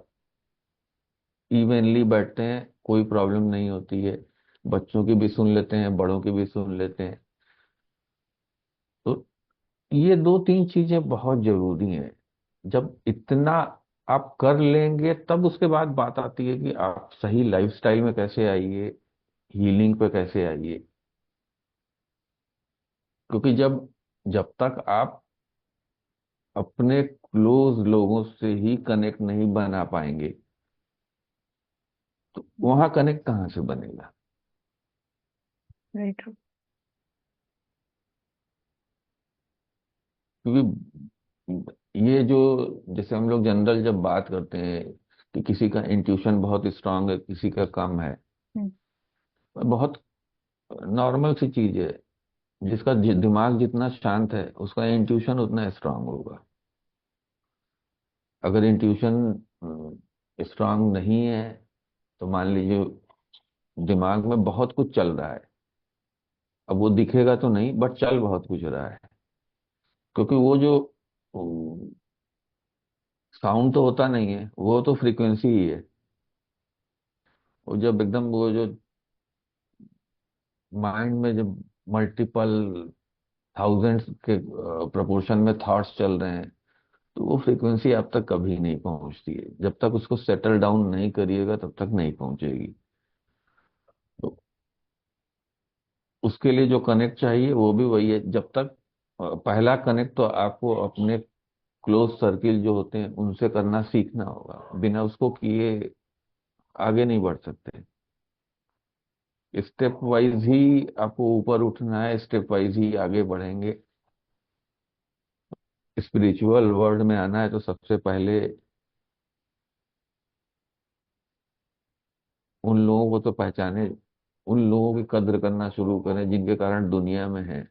इवनली बैठते हैं, कोई प्रॉब्लम नहीं होती है। बच्चों की भी सुन लेते हैं, बड़ों की भी सुन लेते हैं। तो ये 2 3 चीजें बहुत जरूरी हैं। जब इतना आप कर लेंगे तब उसके बाद बात आती है कि आप सही लाइफस्टाइल में कैसे आइए, हीलिंग पे कैसे आइए। क्योंकि जब जब तक आप अपने क्लोज लोगों से ही कनेक्ट नहीं बना पाएंगे तो वहां कनेक्ट कहाँ से बनेगा। Very true. क्योंकि ये जो, जैसे हम लोग जनरल जब बात करते हैं कि किसी का इंट्यूशन बहुत स्ट्रांग है किसी का कम है, बहुत नॉर्मल सी चीज है। जिसका दिमाग जितना शांत है उसका इंट्यूशन उतना स्ट्रांग होगा। अगर इंट्यूशन स्ट्रांग नहीं है तो मान लीजिए दिमाग में बहुत कुछ चल रहा है, अब वो दिखेगा तो नहीं बट चल बहुत कुछ रहा है। क्योंकि वो जो साउंड तो होता नहीं है, वो तो फ्रीक्वेंसी ही है। वो जब एकदम वो जो माइंड में जब मल्टीपल थाउजेंड्स के प्रपोर्शन में थॉट्स चल रहे हैं तो वो फ्रीक्वेंसी आप तक कभी नहीं पहुंचती है। जब तक उसको सेटल डाउन नहीं करिएगा तब तक नहीं पहुंचेगी। तो उसके लिए जो कनेक्ट चाहिए वो भी वही है। जब तक पहला कनेक्ट तो आपको अपने क्लोज सर्किल जो होते हैं उनसे करना सीखना होगा। बिना उसको किए आगे नहीं बढ़ सकते। स्टेप वाइज ही आपको ऊपर उठना है, स्टेप वाइज ही आगे बढ़ेंगे। स्पिरिचुअल वर्ल्ड में आना है तो सबसे पहले उन लोगों को तो पहचाने, उन लोगों की कद्र करना शुरू करें जिनके कारण दुनिया में है।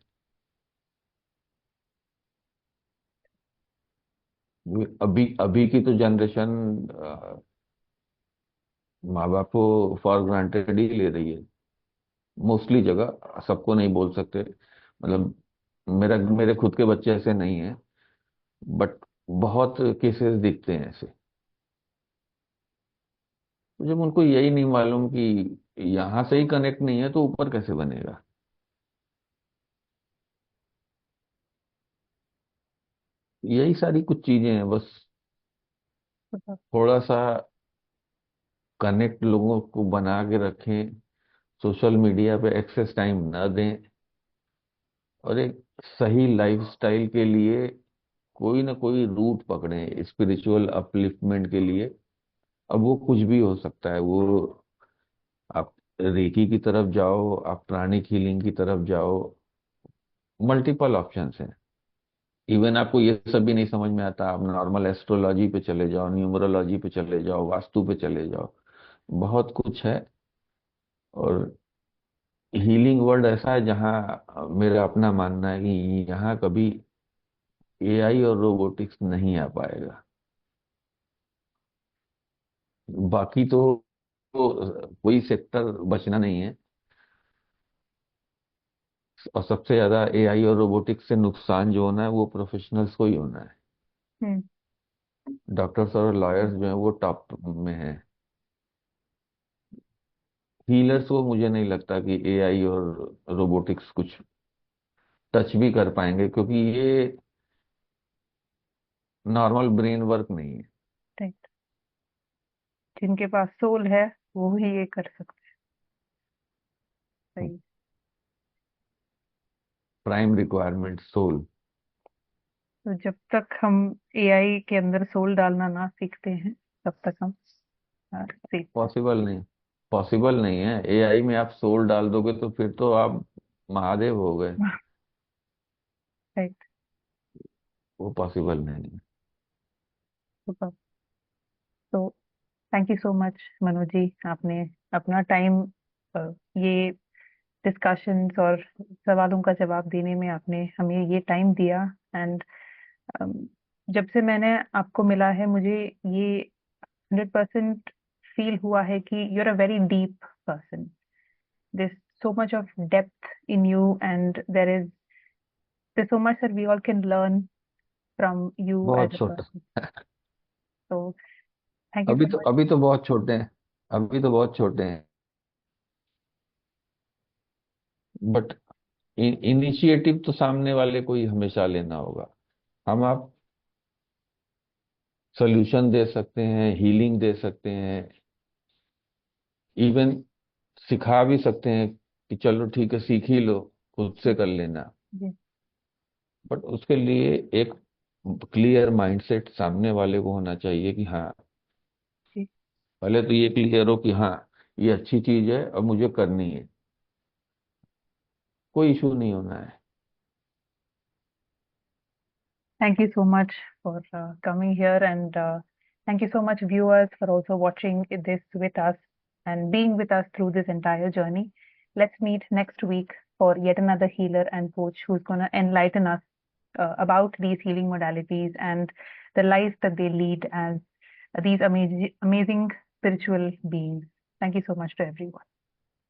अभी अभी की तो जनरेशन माँ बाप को फॉर ग्रांटेड ही ले रही है मोस्टली जगह। सबको नहीं बोल सकते, मतलब मेरे खुद के बच्चे ऐसे नहीं हैं बट बहुत केसेस दिखते हैं ऐसे। तो जब उनको यही नहीं मालूम कि यहाँ से ही कनेक्ट नहीं है तो ऊपर कैसे बनेगा। यही सारी कुछ चीजें हैं बस। थोड़ा सा कनेक्ट लोगों को बना के रखें, सोशल मीडिया पे एक्सेस टाइम ना दें, और एक सही लाइफस्टाइल के लिए कोई ना कोई रूट पकड़ें स्पिरिचुअल अपलिफ्टमेंट के लिए। अब वो कुछ भी हो सकता है। वो आप रेकी की तरफ जाओ, आप प्राणिक हीलिंग की तरफ जाओ, मल्टीपल ऑप्शंस हैं। इवन आपको ये सब भी नहीं समझ में आता, आप नॉर्मल एस्ट्रोलॉजी पे चले जाओ, न्यूमरोलॉजी पे चले जाओ, वास्तु पे चले जाओ, बहुत कुछ है। और हीलिंग वर्ल्ड ऐसा है जहाँ मेरा अपना मानना है कि यहाँ कभी एआई और रोबोटिक्स नहीं आ पाएगा। बाकी तो कोई सेक्टर बचना नहीं है। और सबसे ज्यादा एआई और रोबोटिक्स से नुकसान जो होना है वो प्रोफेशनल्स को ही होना है। हम्म। डॉक्टर्स और लॉयर्स जो हैं वो टॉप में हैं। हीलर्स को मुझे नहीं लगता कि एआई और रोबोटिक्स कुछ टच भी कर पाएंगे, क्योंकि ये नॉर्मल ब्रेन वर्क नहीं है। राइट। जिनके पास सोल है वो ही ये कर सकते हैं। सही। Prime requirement soul. तो जब तक हम एआई के अंदर सोल डालना ना सीखते हैं तब तक हम सीख। पॉसिबल नहीं, पॉसिबल नहीं है। एआई में आप सोल डाल दोगे तो फिर तो आप महादेव हो गए। राइट। वो पॉसिबल नहीं है। तो thank you so much Manoj ji, आपने अपना टाइम ये डिस्कशंस और सवालों का जवाब देने में आपने हमें ये टाइम दिया। एंड जब से मैंने आपको मिला है मुझे ये 100% फील हुआ है कि you are a very deep person. there's so much of depth in you and there's so much that we all can learn from you as बहुत a छोटा। person. So thank you so much. अभी तो बहुत छोटे हैं, अभी तो बहुत छोटे हैं बट इनिशिएटिव तो सामने वाले को ही हमेशा लेना होगा। हम आप सोल्यूशन दे सकते हैं, हीलिंग दे सकते हैं, इवन सिखा भी सकते हैं कि चलो ठीक है सीख ही लो, खुद से कर लेना। जी। बट उसके लिए एक क्लियर माइंडसेट सामने वाले को होना चाहिए कि हाँ, जी। पहले तो ये क्लियर हो कि हाँ, ये अच्छी चीज है और मुझे करनी है, कोई इशू नहीं होना है। Thank you so much for coming here, and thank you so much, viewers, for also watching this with us and being with us through this entire journey. Let's meet next week for yet another healer and coach who's going to enlighten us about these healing modalities and the lives that they lead as these amazing spiritual beings. Thank you so much to everyone.